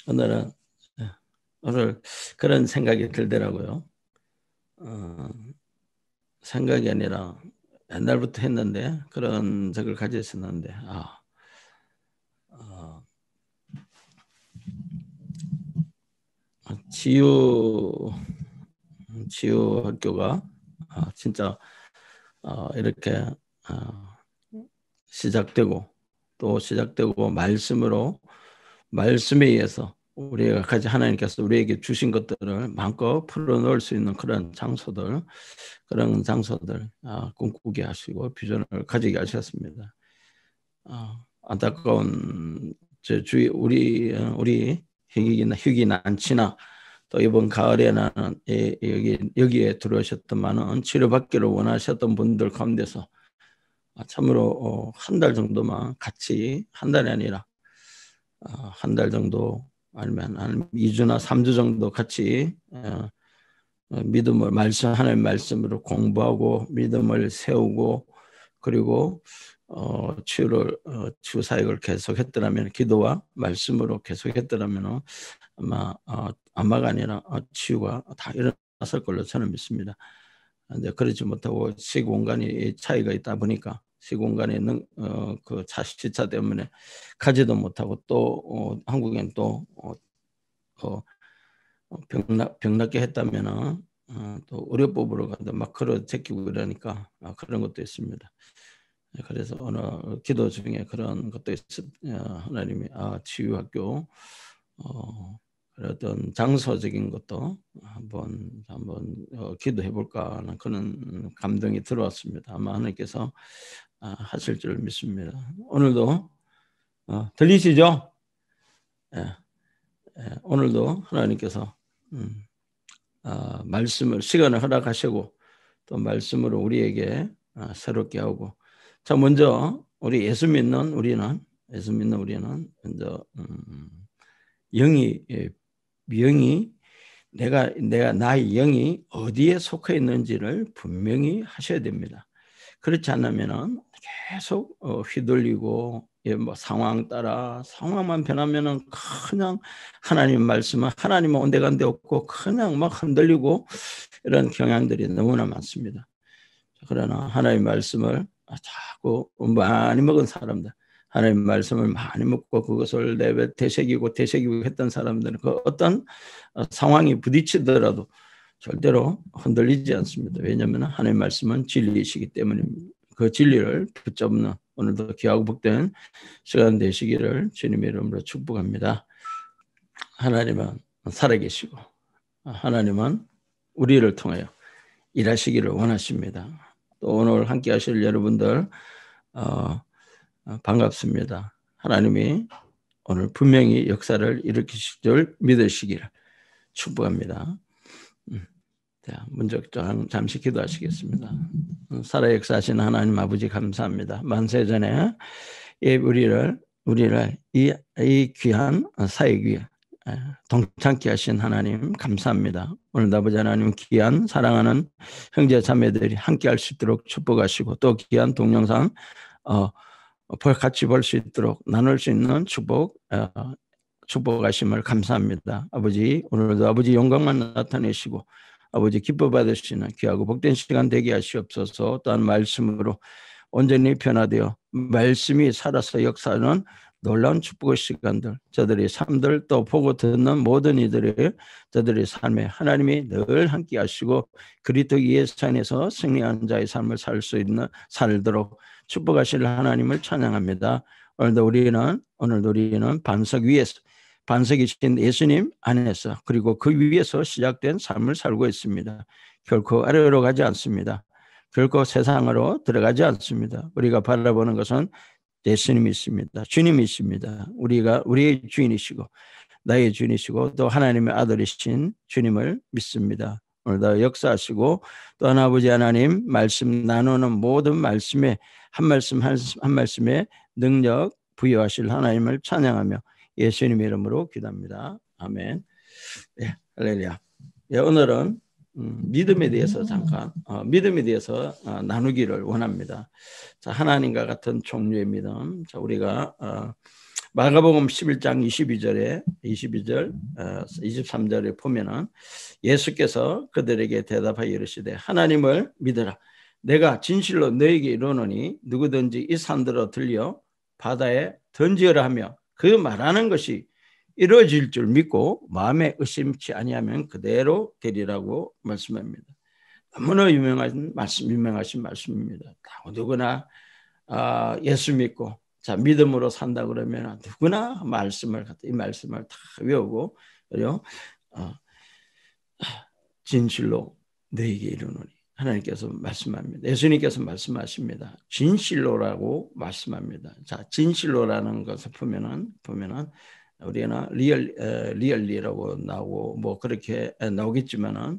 오늘은 오늘 그런 생각이 들더라고요. 어, 생각이 아니라 옛날부터 했는데 그런 적을 가지고 있었는데 어, 치유 학교가 진짜 이렇게 어, 시작되고 또 시작되고 말씀에 의해서 우리가 가지 하나님께서 우리에게 주신 것들을 마음껏 풀어놓을 수 있는 그런 장소들 꿈꾸게 하시고 비전을 가지게 하셨습니다. 안타까운 제 주위 우리 희귀 난치나 또 이번 가을에는 여기에 들어오셨던 많은 치료받기를 원하셨던 분들 가운데서 참으로 한 달 정도만 같이 한 달이 아니라 한 달 정도 아니면 한 2주나 3주 정도 같이 하나님 말씀으로 공부하고 믿음을 세우고 그리고 치유 사역을 계속했더라면 기도와 말씀으로 계속했더라면 아마가 아니라 치유가 다 일어났을 걸로 저는 믿습니다. 근데 그렇지 못하고 시공간이 차이가 있다 보니까 시공간의 그 시차 때문에 가지도 못하고 또 한국엔 또 병낫게 했다면 또 의료법으로 가도 막 걸어 제끼고 이러니까 그런 것도 있습니다. 그래서 오늘 기도 중에 그런 것도 하나님이 치유학교 어떤 장소적인 것도 한번 기도해 볼까 하는 그런 감동이 들어왔습니다. 아마 하나님께서 하실 줄 믿습니다. 오늘도 들리시죠? 예, 오늘도 하나님께서 말씀을 시간을 허락하시고 또 말씀으로 우리에게 새롭게 하고 자 먼저 우리 예수 믿는 우리는 먼저 영이 나의 영이 어디에 속해 있는지를 분명히 하셔야 됩니다. 그렇지 않으면은 계속 휘둘리고 상황 따라 상황만 변하면은 그냥 하나님 말씀은 하나님은 온데간데 없고 그냥 막 흔들리고 이런 경향들이 너무나 많습니다. 그러나 하나님 말씀을 자꾸 많이 먹은 사람들 하나님 말씀을 많이 먹고 그것을 되새기고 했던 사람들은 그 어떤 상황이 부딪히더라도 절대로 흔들리지 않습니다. 왜냐하면 하나님 말씀은 진리이시기 때문입니다. 그 진리를 붙잡는 오늘도 귀하고 복된 시간 되시기를 주님의 이름으로 축복합니다. 하나님은 살아계시고 하나님은 우리를 통하여 일하시기를 원하십니다. 또 오늘 함께 하실 여러분들 반갑습니다. 하나님이 오늘 분명히 역사를 일으키실 줄 믿으시기를 축복합니다. 자, 먼저 잠시 기도하시겠습니다. 살아 역사하신 하나님 아버지 감사합니다. 만세 전에 우리를 이 귀한 사역 위에 동참케 하신 하나님 감사합니다. 오늘 아버지 하나님 귀한 사랑하는 형제 자매들이 함께 할 수 있도록 축복하시고 또 귀한 동영상 같이 볼 수 있도록 나눌 수 있는 축복하심을 감사합니다. 아버지 오늘도 아버지 영광만 나타내시고 아버지 기뻐 받으시는 귀하고 복된 시간 되게 하시옵소서. 또한 말씀으로 온전히 변화되어 말씀이 살아서 역사하는 놀라운 축복의 시간들 저들의 삶들 또 보고 듣는 모든 저들의 삶에 하나님이 늘 함께 하시고 그리스도 예수 안에서 승리한 자의 삶을 살도록 축복하실 하나님을 찬양합니다. 오늘도 우리는 반석이신 예수님 안에서 그리고 그 위에서 시작된 삶을 살고 있습니다. 결코 아래로 가지 않습니다. 결코 세상으로 들어가지 않습니다. 우리가 바라보는 것은 예수님이십니다. 주님이십니다. 우리의 주인이시고 나의 주인이시고 또 하나님의 아들이신 주님을 믿습니다. 오늘도 역사하시고 또 아버지 하나님 말씀 나누는 모든 말씀에 한 말씀에 능력 부여하실 하나님을 찬양하며 예수님의 이름으로 기도합니다. 아멘. 네, 할렐루야. 네, 오늘은 믿음에 대해서 믿음에 대해서 나누기를 원합니다. 자, 하나님과 같은 종류의 믿음. 자, 우리가 마가복음 11장 22절에 23절에 보면은 예수께서 그들에게 대답하여 이르시되 하나님을 믿으라. 내가 진실로 너에게 이르노니 누구든지 이 산들어 들려 바다에 던지어라 하며 그 말하는 것이 이루어질 줄 믿고 마음에 의심치 아니하면 그대로 되리라고 말씀합니다. 너무나 유명하신 말씀입니다. 누구나 예수 믿고 자 믿음으로 산다 그러면 누구나 이 말씀을 다 외우고 그리고 진실로 너에게 이르노니 하나님께서 말씀합니다. 예수님께서 말씀하십니다. 진실로라고 말씀합니다. 자 진실로라는 것을 보면은 우리는 리얼리라고 나오고 뭐 그렇게 나오겠지만은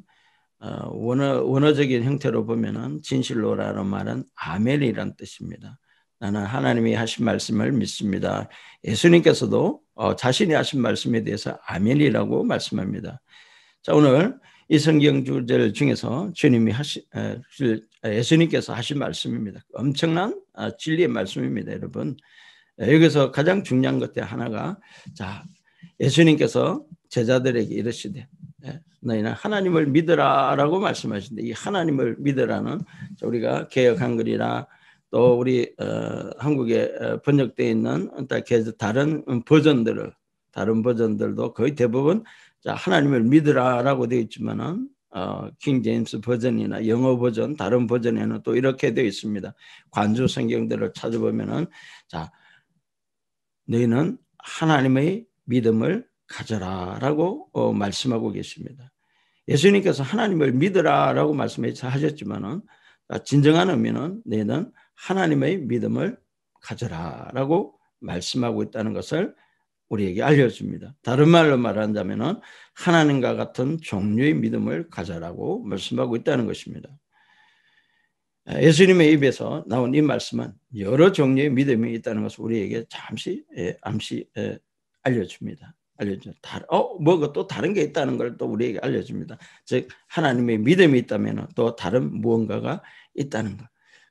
원어적인 형태로 보면은 진실로라는 말은 아멘이란 뜻입니다. 나는 하나님이 하신 말씀을 믿습니다. 예수님께서도 자신이 하신 말씀에 대해서 아멘이라고 말씀합니다. 자 오늘 이 성경 주제를 중에서 예수님께서 하신 말씀입니다. 엄청난 진리의 말씀입니다, 여러분. 여기서 가장 중요한 것 중에 하나가 자 예수님께서 제자들에게 이르시되 너희는 하나님을 믿으라라고 말씀하시는데 이 하나님을 믿으라는 우리가 개역 한글이나 또 우리 한국에 번역되어 있는 다른 버전들도 거의 대부분 자 하나님을 믿으라라고 되어 있지만은 킹 제임스 버전이나 영어 버전 다른 버전에는 또 이렇게 되어 있습니다. 관주 성경들을 찾아보면은 자 너희는 하나님의 믿음을 가져라라고 말씀하고 계십니다. 예수님께서 하나님을 믿으라라고 말씀하셨지만은 진정한 의미는 너희는 하나님의 믿음을 가져라라고 말씀하고 있다는 것을 우리에게 알려줍니다. 다른 말로 말한다면은 하나님과 같은 종류의 믿음을 가져라고 말씀하고 있다는 것입니다. 예수님의 입에서 나온 이 말씀은 여러 종류의 믿음이 있다는 것을 우리에게 잠시 암시 알려줍니다. 뭐가 또 다른 게 있다는 걸 또 우리에게 알려줍니다. 즉 하나님의 믿음이 있다면 또 다른 무언가가 있다는 것.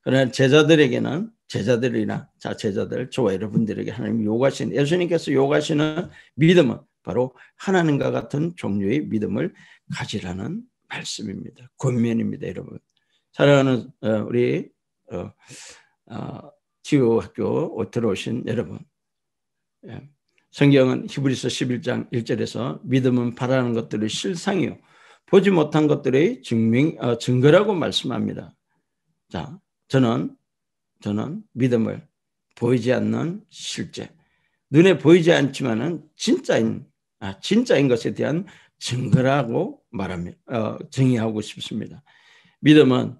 그러나 제자들에게는 제자들 저와 여러분들에게 하나님 요구하시는 예수님께서 요구하시는 믿음은 바로 하나님과 같은 종류의 믿음을 가지라는 말씀입니다. 권면입니다, 여러분. 사랑하는 우리 지호학교 들어오신 여러분, 성경은 히브리서 11장 1절에서 믿음은 바라는 것들의 실상이요 보지 못한 것들의 증거라고 말씀합니다. 자, 저는 믿음을 보이지 않는 실제, 눈에 보이지 않지만은 진짜인 것에 대한 증거라고 정의하고 싶습니다. 믿음은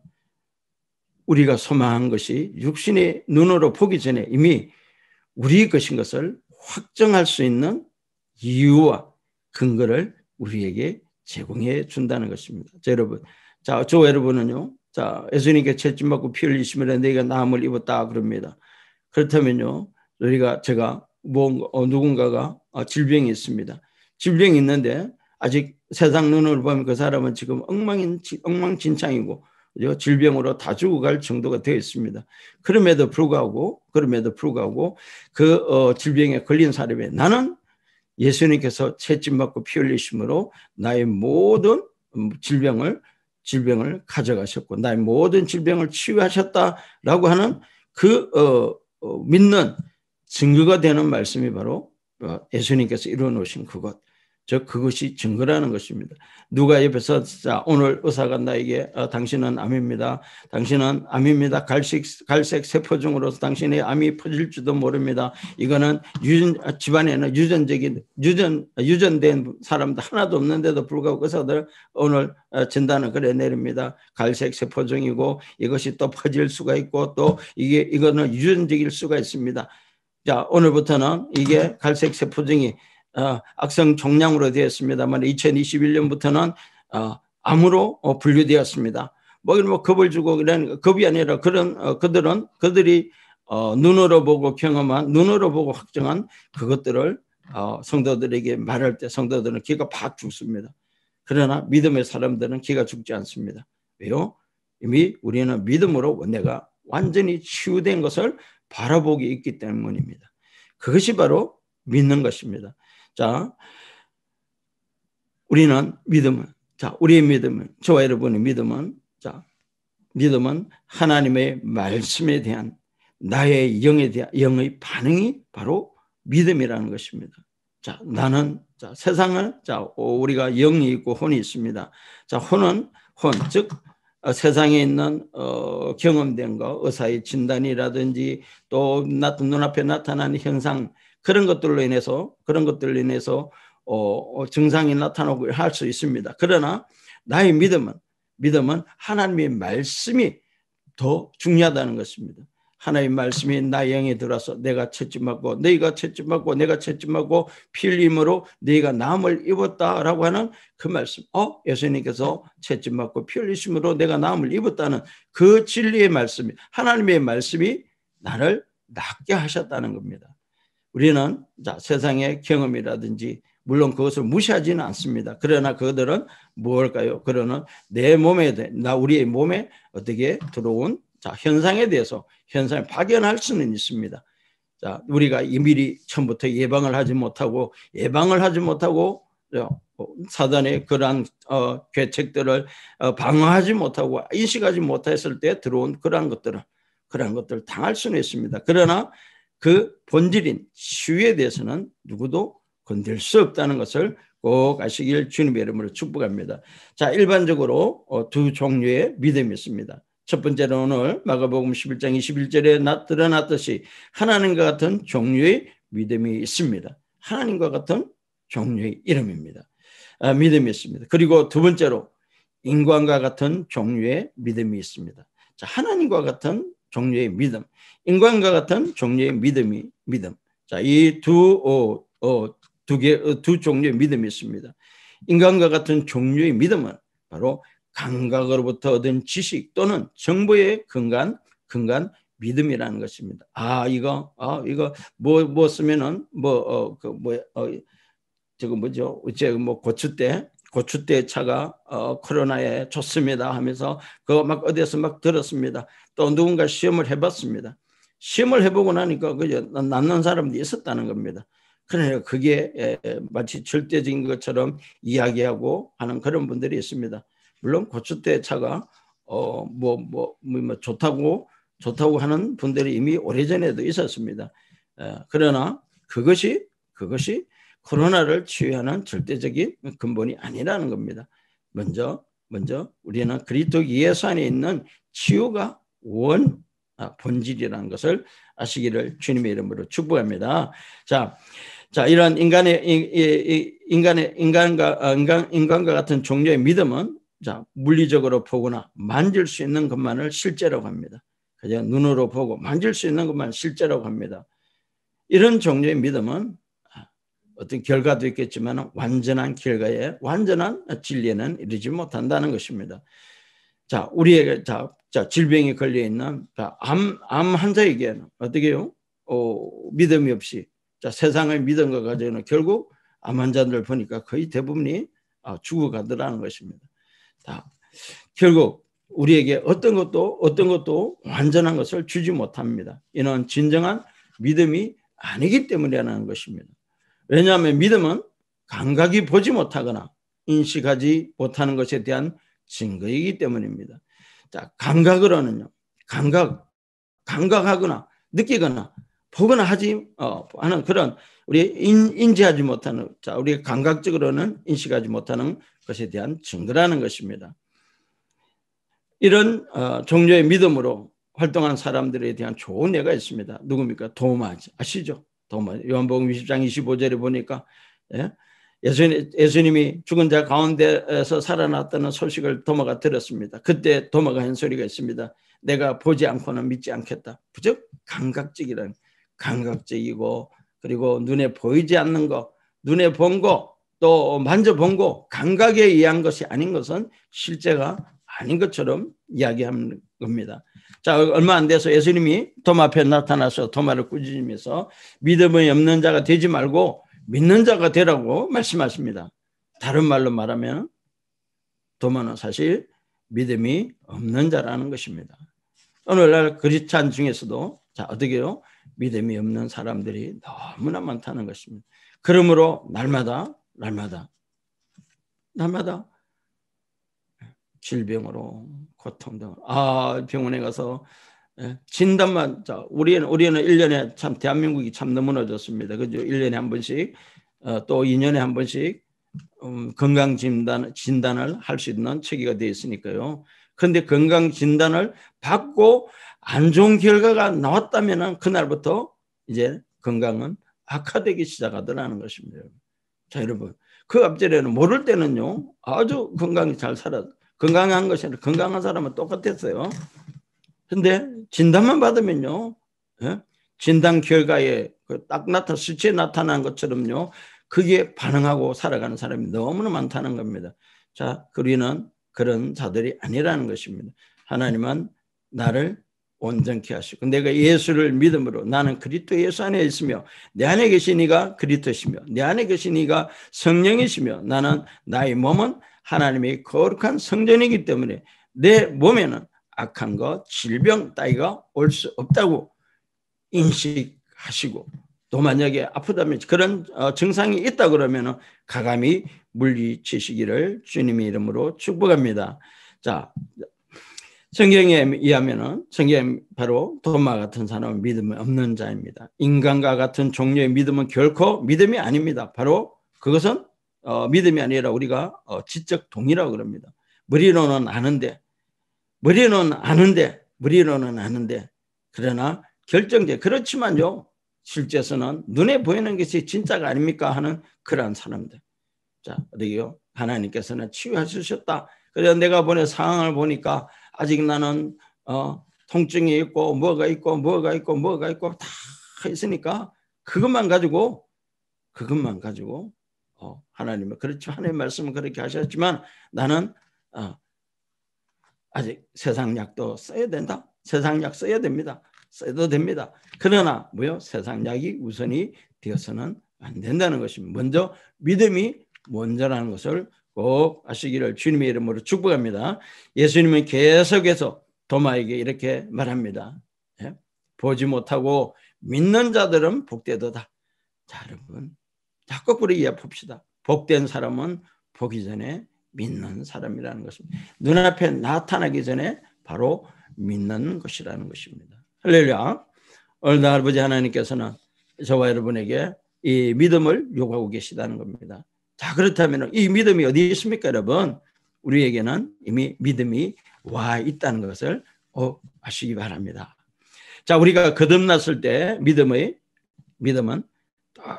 우리가 소망한 것이 육신의 눈으로 보기 전에 이미 우리 것인 것을 확정할 수 있는 이유와 근거를 우리에게 제공해 준다는 것입니다. 자, 저 여러분은요, 자, 예수님께 채찍 맞고 피 흘리시면 내가 나음을 입었다 그럽니다. 그렇다면요, 제가 누군가가 질병이 있습니다. 질병이 있는데 아직 세상 눈으로 보면 그 사람은 지금 엉망진창이고 질병으로 다 죽어갈 정도가 되어 있습니다. 그럼에도 불구하고 그 질병에 걸린 사람이 나는 예수님께서 채찍 맞고 피 흘리심으로 나의 모든 질병을 가져가셨고 나의 모든 질병을 치유하셨다라고 하는 그 믿는 증거가 되는 말씀이 바로 예수님께서 이루어놓으신 그것이 증거라는 것입니다. 누가 옆에서 자 오늘 의사가 나에게 당신은 암입니다. 당신은 암입니다. 갈색 세포종으로서 당신의 암이 퍼질지도 모릅니다. 이거는 집안에는 유전된 사람도 하나도 없는데도 불구하고 의사들 오늘 진단을 그래 내립니다. 갈색 세포종이고 이것이 또 퍼질 수가 있고 또 이거는 유전적일 수가 있습니다. 자 오늘부터는 이게 갈색 세포종이 악성 종양으로 되었습니다만 2021년부터는 암으로 분류되었습니다. 뭐 겁을 주고 그런 겁이 아니라 그들이 눈으로 보고 확정한 그것들을 성도들에게 말할 때 성도들은 기가 팍 죽습니다. 그러나 믿음의 사람들은 기가 죽지 않습니다. 왜요? 이미 우리는 믿음으로 내가 완전히 치유된 것을 바라보기 있기 때문입니다. 그것이 바로 믿는 것입니다. 자, 우리는 믿음은, 자, 우리의 믿음은, 저와 여러분의 믿음은, 자, 믿음은 하나님의 말씀에 대한 나의 영의 반응이 바로 믿음이라는 것입니다. 자, 나는, 자, 세상을, 자, 우리가 영이 있고 혼이 있습니다. 자, 혼은, 즉, 세상에 있는 경험된 거, 의사의 진단이라든지 또 눈앞에 나타나는 현상, 그런 것들로 인해서 증상이 나타나고 할 수 있습니다. 그러나 나의 믿음은 하나님의 말씀이 더 중요하다는 것입니다. 하나님의 말씀이 나의 영에 들어서 내가 채찍맞고 너희가 채찍맞고 내가 채찍맞고 피 흘림으로 너희가 나음을 입었다라고 하는 그 말씀. 예수님께서 채찍맞고 피 흘리심으로 내가 나음을 입었다는 그 진리의 말씀이, 하나님의 말씀이 나를 낫게 하셨다는 겁니다. 우리는 자, 세상의 경험이라든지 물론 그것을 무시하지는 않습니다. 그러나 그들은 무엇일까요? 그러나 내 몸에 우리의 몸에 어떻게 들어온 자, 현상에 대해서 현상을 발견할 수는 있습니다. 자, 우리가 미리 처음부터 예방을 하지 못하고 사단의 그러한 계책들을 방어하지 못하고 인식하지 못했을 때 들어온 그러한 것들을 당할 수는 있습니다. 그러나 그 본질인 치유에 대해서는 누구도 건들 수 없다는 것을 꼭 아시길 주님의 이름으로 축복합니다. 자, 일반적으로 두 종류의 믿음이 있습니다. 첫 번째는 오늘 마가복음 11장 21절에 드러났듯이 하나님과 같은 종류의 믿음이 있습니다. 하나님과 같은 종류의 이름입니다. 믿음이 있습니다. 그리고 두 번째로 인간과 같은 종류의 믿음이 있습니다. 자, 하나님과 같은 종류의 믿음, 인간과 같은 종류의 믿음. 자, 이 두 종류의 믿음이 있습니다. 인간과 같은 종류의 믿음은 바로 감각으로부터 얻은 지식 또는 정보에 근간 믿음이라는 것입니다. 이거 뭐 쓰면은 저거 뭐죠? 고추대 차가 코로나에 좋습니다 하면서 그거 막 어디서 막 들었습니다. 또 누군가 시험을 해봤습니다. 시험을 해보고 나니까 그저 낫는 사람도 있었다는 겁니다. 그러니까 그게 마치 절대적인 것처럼 이야기하고 하는 그런 분들이 있습니다. 물론 고추대 차가 좋다고 하는 분들이 이미 오래전에도 있었습니다. 그러나 그것이 코로나를 치유하는 절대적인 근본이 아니라는 겁니다. 먼저 우리는 그리스도 예수 안에 있는 치유가 본질이라는 것을 아시기를 주님의 이름으로 축복합니다. 자, 이런 인간과 같은 종류의 믿음은 자, 물리적으로 보거나 만질 수 있는 것만을 실제라고 합니다. 그냥 눈으로 보고 만질 수 있는 것만 실제라고 합니다. 이런 종류의 믿음은 어떤 결과도 있겠지만 완전한 결과에 완전한 진리에는 이르지 못한다는 것입니다. 자, 우리에게 질병이 걸려 있는 암 환자에게는 어떻게요? 믿음이 없이 세상의 믿음과 가지고는 결국 암 환자들 보니까 거의 대부분이 죽어가더라는 것입니다. 결국 우리에게 어떤 것도 완전한 것을 주지 못합니다. 이는 진정한 믿음이 아니기 때문이라는 것입니다. 왜냐하면 믿음은 감각이 보지 못하거나 인식하지 못하는 것에 대한 증거이기 때문입니다. 자, 감각으로는요. 감각하거나 느끼거나 보거나 하는 그런 우리 인지하지 못하는, 자, 우리 감각적으로는 인식하지 못하는 것에 대한 증거라는 것입니다. 이런 종류의 믿음으로 활동한 사람들에 대한 좋은 예가 있습니다. 누굽니까? 도마 아시죠? 도마. 요한복음 20장 25절에 보니까 예수님이 죽은 자 가운데에서 살아났다는 소식을 도마가 들었습니다. 그때 도마가 한 소리가 있습니다. 내가 보지 않고는 믿지 않겠다. 즉 감각적이고 그리고 눈에 보이지 않는 거, 눈에 본 거, 또 만져본 거, 감각에 의한 것이 아닌 것은 실제가 아닌 것처럼 이야기하는 겁니다. 자, 얼마 안 돼서 예수님이 도마 앞에 나타나서 도마를 꾸짖으면서 믿음이 없는 자가 되지 말고 믿는 자가 되라고 말씀하십니다. 다른 말로 말하면 도마는 사실 믿음이 없는 자라는 것입니다. 오늘날 그리스찬 중에서도 자, 어떻게요? 믿음이 없는 사람들이 너무나 많다는 것입니다. 그러므로 날마다 질병으로 고통 등 병원에 가서 진단만 우리는 1년에 참 대한민국이 참 너무나 좋습니다. 그죠? 1년에 한 번씩 또 2년에 한 번씩 건강 진단을 할 수 있는 체계가 되어 있으니까요. 그런데 건강 진단을 받고 안 좋은 결과가 나왔다면 그날부터 이제 건강은 악화되기 시작하더라는 것입니다. 자, 여러분, 그 앞전에는 모를 때는요 아주 건강히 잘 살아, 건강한 것이 아니라 건강한 사람은 똑같았어요. 근데 진단만 받으면요, 진단 결과에 딱 수치에 나타난 것처럼요, 그게 반응하고 살아가는 사람이 너무나 많다는 겁니다. 자, 우리는 그런 자들이 아니라는 것입니다. 하나님은 나를 온전케 하시고 내가 예수를 믿음으로 나는 그리스도 예수 안에 있으며 내 안에 계신 이가 그리스도시며 내 안에 계신 이가 성령이시며 나는 나의 몸은 하나님의 거룩한 성전이기 때문에 내 몸에는 악한 것, 질병 따위가 올 수 없다고 인식하시고 또 만약에 아프다면 그런 증상이 있다 그러면 가감히 물리치시기를 주님의 이름으로 축복합니다. 자, 성경에 의하면은 성경 바로 도마 같은 사람은 믿음이 없는 자입니다. 인간과 같은 종류의 믿음은 결코 믿음이 아닙니다. 바로 그것은 믿음이 아니라 우리가 지적 동의라고 그럽니다. 머리로는 아는데 그러나 결정적 그렇지만요 실제서는 눈에 보이는 것이 진짜가 아닙니까 하는 그러한 사람들. 자, 어디요? 하나님께서는 치유하셨다. 그래서 내가 보는 상황을 보니까 아직 나는 통증이 있고 뭐가 있고 다 있으니까 그것만 가지고 하나님은 그렇지 하나님의 말씀은 그렇게 하셨지만 나는 아직 세상 약도 써야 된다. 세상 약 써야 됩니다. 써도 됩니다. 그러나 세상 약이 우선이 되어서는 안 된다는 것입니다. 먼저 믿음이 먼저라는 것을 꼭 아시기를 주님의 이름으로 축복합니다. 예수님은 계속해서 도마에게 이렇게 말합니다. 보지 못하고 믿는 자들은 복되도다. 자, 여러분, 거꾸로 이해해 봅시다. 복된 사람은 보기 전에 믿는 사람이라는 것입니다. 눈앞에 나타나기 전에 바로 믿는 것이라는 것입니다. 할렐루야. 오늘 아버지 하나님께서는 저와 여러분에게 이 믿음을 요구하고 계시다는 겁니다. 자, 그렇다면 이 믿음이 어디 있습니까, 여러분? 우리에게는 이미 믿음이 와 있다는 것을 아시기 바랍니다. 자, 우리가 거듭났을 때 믿음은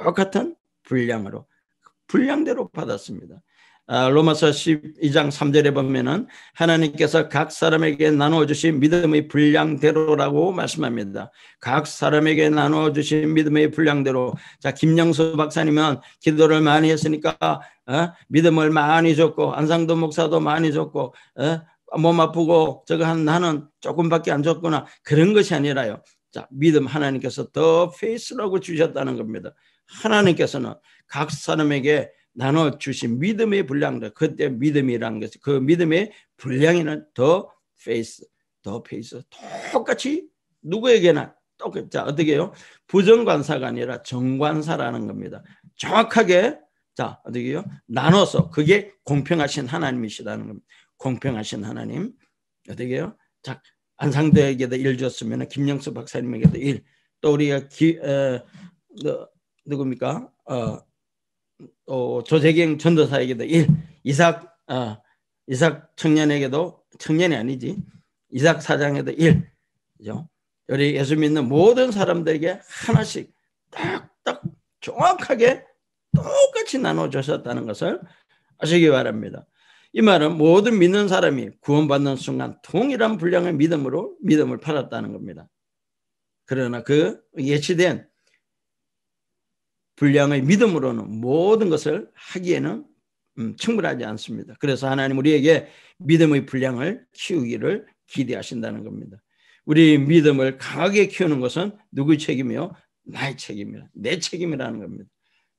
똑같은 분량대로 받았습니다. 로마서 12장 3절에 보면은 하나님께서 각 사람에게 나누어 주신 믿음의 분량대로라고 말씀합니다. 각 사람에게 나누어 주신 믿음의 분량대로. 자, 김영수 박사님은 기도를 많이 했으니까 믿음을 많이 줬고 안상도 목사도 많이 줬고 몸 아프고 나는 조금밖에 안 줬구나. 그런 것이 아니라요. 자, 믿음 하나님께서 더 페이스라고 주셨다는 겁니다. 하나님께서는 각 사람에게 나눠 주신 믿음의 분량들, 그때 믿음이라는 것이 그 믿음의 분량에는 더 페이스 똑같이 누구에게나 똑같이. 자, 어떻게 해요? 부정관사가 아니라 정관사라는 겁니다. 정확하게 자, 어떻게 해요? 나눠서 그게 공평하신 하나님이시라는 겁니다. 공평하신 하나님. 어떻게 해요? 자, 안상대에게도 1 줬으면 김영수 박사님에게도 1. 또 우리가 누굽니까? 조재경 전도사에게도 1. 이삭 청년에게도 청년이 아니지. 이삭 사장에도 1. 그죠? 우리 예수 믿는 모든 사람들에게 하나씩 딱딱 정확하게 똑같이 나눠 주셨다는 것을 아시기 바랍니다. 이 말은 모든 믿는 사람이 구원받는 순간 동일한 분량의 믿음으로 믿음을 팔았다는 겁니다. 그러나 그 예치된 분량의 믿음으로는 모든 것을 하기에는 충분하지 않습니다. 그래서 하나님 우리에게 믿음의 분량을 키우기를 기대하신다는 겁니다. 우리 믿음을 강하게 키우는 것은 누구의 책임이요? 나의 책임이라, 내 책임이라는 겁니다.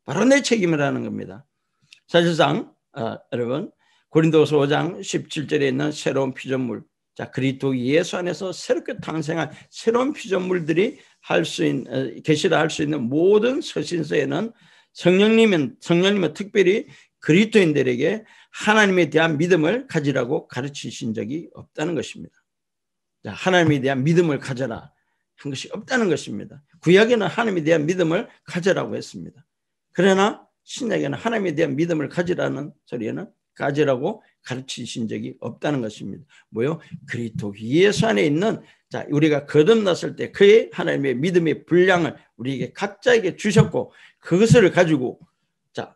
바로 내 책임이라는 겁니다. 사실상 여러분 고린도서 5장 17절에 있는 새로운 피조물, 자, 그리스도 예수 안에서 새롭게 탄생한 새로운 피조물들이 할 수 있는 계시를 할 수 있는 모든 서신서에는 성령님은 특별히 그리스도인들에게 하나님에 대한 믿음을 가지라고 가르치신 적이 없다는 것입니다. 자, 하나님에 대한 믿음을 가져라 한 것이 없다는 것입니다. 구약에는 하나님에 대한 믿음을 가져라고 했습니다. 그러나 신약에는 하나님에 대한 믿음을 가지라는 소리에는 가지라고 가르치신 적이 없다는 것입니다. 뭐요? 그리스도 예수 안에 있는, 자, 우리가 거듭났을 때 그의 하나님의 믿음의 분량을 우리에게 각자에게 주셨고 그것을 가지고 자,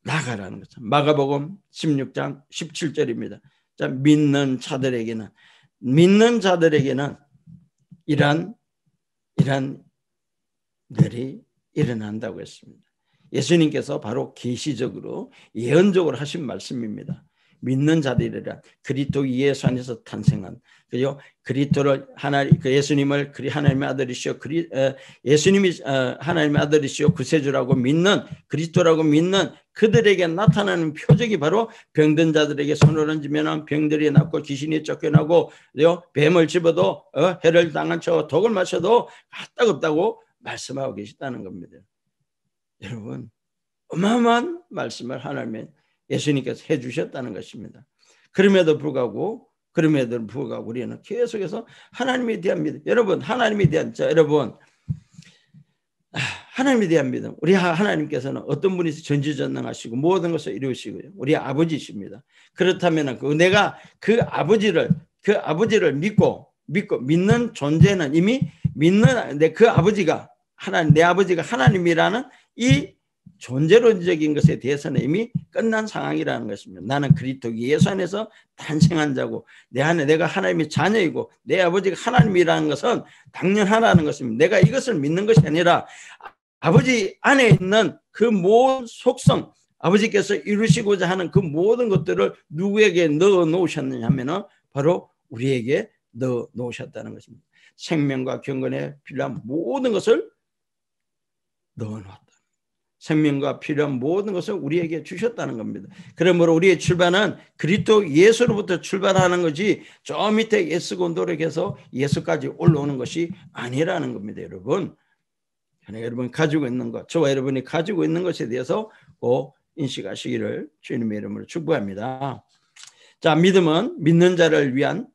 나가라는 거죠. 마가복음 16장 17절입니다. 자, 믿는 자들에게는 이러한 일이 일어난다고 했습니다. 예수님께서 바로 계시적으로 예언적으로 하신 말씀입니다. 믿는 자들이라 그리스도 예수 안에서 탄생한, 그죠? 그리스도를 예수님을 하나님의 아들이시오, 예수님이 하나님의 아들이시오 구세주라고 믿는, 그리스도라고 믿는 그들에게 나타나는 표적이 바로 병든 자들에게 손을 얹으면 병들이 낫고 귀신이 쫓겨나고, 뱀을 집어도 해를 당한 척 독을 마셔도 까딱없다고 말씀하고 계시다는 겁니다. 여러분, 어마어마한 말씀을 하나님의 예수님께서 해주셨다는 것입니다. 그럼에도 불구하고 우리는 계속해서 하나님에 대한 믿음, 하나님에 대한 믿음, 우리 하나님께서는 어떤 분이서 전지전능하시고 모든 것을 이루시고요, 우리 아버지십니다. 그렇다면 내가 그 아버지를 믿는 존재는 이미 그 아버지가 내 아버지가 하나님이라는 이 존재론적인 것에 대해서는 이미 끝난 상황이라는 것입니다. 나는 그리스도 예수 안에서 탄생한 자고 내가 하나님의 자녀이고 내 아버지가 하나님이라는 것은 당연하다는 것입니다. 내가 이것을 믿는 것이 아니라 아버지 안에 있는 그 모든 속성, 아버지께서 이루시고자 하는 그 모든 것들을 누구에게 넣어 놓으셨느냐 하면은 바로 우리에게 넣어 놓으셨다는 것입니다. 생명과 경건에 필요한 모든 것을 넣어 놓았다. 생명과 필요한 모든 것을 우리에게 주셨다는 겁니다. 그러므로 우리의 출발은 그리스도 예수로부터 출발하는 것이 저 밑에 애쓰고 노력해서 예수까지 올라오는 것이 아니라는 겁니다. 여러분, 여러분 가지고 있는 것, 저와 여러분이 가지고 있는 것에 대해서 꼭 인식하시기를 주님의 이름으로 축복합니다. 자, 믿음은 믿는 자를 위한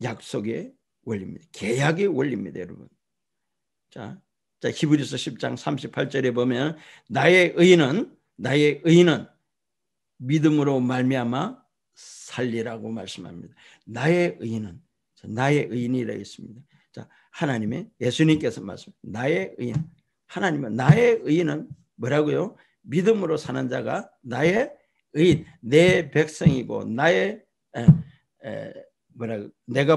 약속의 원리입니다. 계약의 원리입니다, 여러분. 자, 히브리서 10장 38절에 보면 나의 의인은 믿음으로 말미암아 살리라고 말씀합니다. 나의 의인이라 했습니다. 자, 하나님의 예수님께서 말씀, 나의 의인, 하나님은 나의 의인은 뭐라고요? 믿음으로 사는 자가 나의 의인, 내 백성이고 내가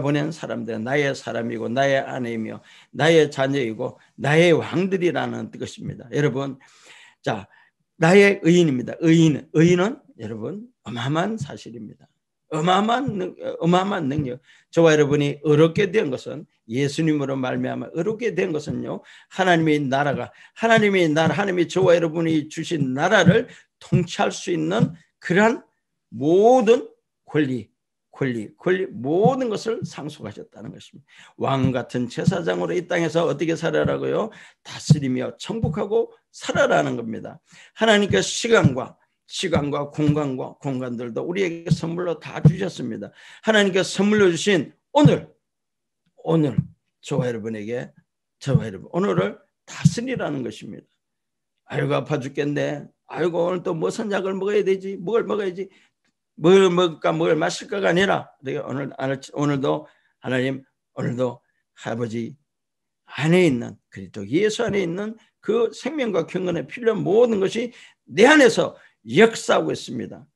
보낸 사람들은 나의 사람이고 나의 아내이며 나의 자녀이고 나의 왕들이라는 것입니다. 여러분, 자, 나의 의인입니다. 의인은 여러분 어마어마한 사실입니다. 어마어마한 능력. 저와 여러분이 의롭게 된 것은 예수님으로 말미암아 의롭게 된 것은요, 하나님이 하나님이 저와 여러분이 주신 나라를 통치할 수 있는 그러한 모든 권리 모든 것을 상속하셨다는 것입니다. 왕 같은 제사장으로 이 땅에서 어떻게 살아라고요? 다스리며 정복하고 살아라는 겁니다. 하나님께서 시간과 공간들도 우리에게 선물로 다 주셨습니다. 하나님께서 선물로 주신 오늘 저와 여러분 오늘을 다스리라는 것입니다. 아이고 아파 죽겠네. 아이고 오늘 또 무슨 약을 먹어야 되지? 뭘 먹어야지? 뭘 먹을까 뭘 마실까가 아니라 오늘도 하나님, 오늘도 아버지 안에 있는 그리스도 예수 안에 있는 그 생명과 경건에 필요한 모든 것이 내 안에서 역사하고 있습니다.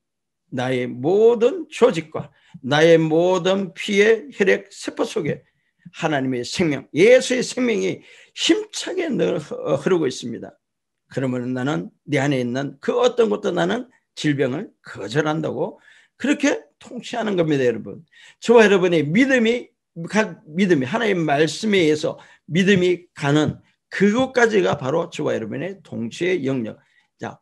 나의 모든 조직과 나의 모든 피의 혈액 세포 속에 하나님의 생명, 예수의 생명이 힘차게 흐르고 있습니다. 그러면 나는 내 안에 있는 그 어떤 것도 나는 질병을 거절한다고 그렇게 통치하는 겁니다, 여러분. 저와 여러분의 믿음이 하나님의 말씀에 의해서 믿음이 가는 그것까지가 바로 저와 여러분의 통치의 영역. 자,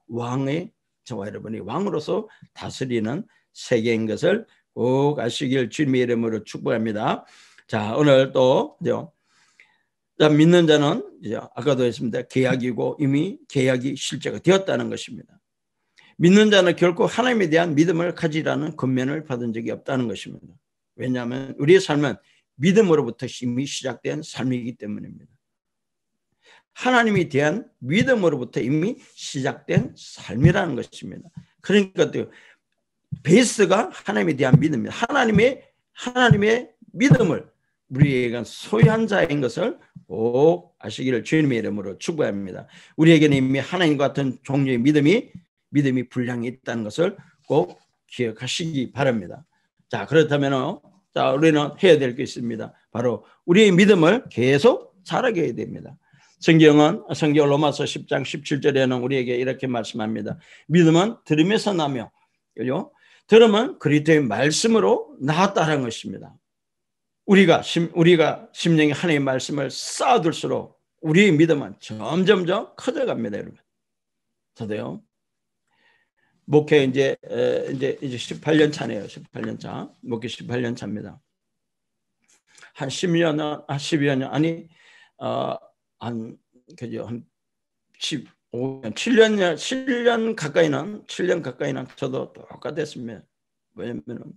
저와 여러분이 왕으로서 다스리는 세계인 것을 꼭 아시길 주님의 이름으로 축복합니다. 자, 오늘 또 자, 믿는 자는 아까도 했습니다. 계약이고 이미 계약이 실제가 되었다는 것입니다. 믿는 자는 결코 하나님에 대한 믿음을 가지라는 권면을 받은 적이 없다는 것입니다. 왜냐하면 우리의 삶은 믿음으로부터 이미 시작된 삶이기 때문입니다. 하나님에 대한 믿음으로부터 이미 시작된 삶이라는 것입니다. 그러니까 또 베이스가 하나님에 대한 믿음입니다. 하나님의 믿음을 우리에게 소유한 자인 것을 꼭 아시기를 주님의 이름으로 축복합니다. 우리에게는 이미 하나님과 같은 종류의 믿음이 분량이 있다는 것을 꼭 기억하시기 바랍니다. 자, 그렇다면 자, 우리는 해야 될 게 있습니다. 바로 우리의 믿음을 계속 자라게 해야 됩니다. 성경 로마서 10장 17절에는 우리에게 이렇게 말씀합니다. 믿음은 들음에서 나며 들음은 그리스도의 말씀으로 나왔다는 것입니다. 우리가 심령에 하나님의 말씀을 쌓아둘수록 우리의 믿음은 점점점 커져갑니다, 여러분. 저도요. 목회 이제 18년 차네요. 18년 차. 목회 18년 차입니다. 한 12년 아니 한 15년 7년 가까이는 저도 똑같았습니다. 왜냐면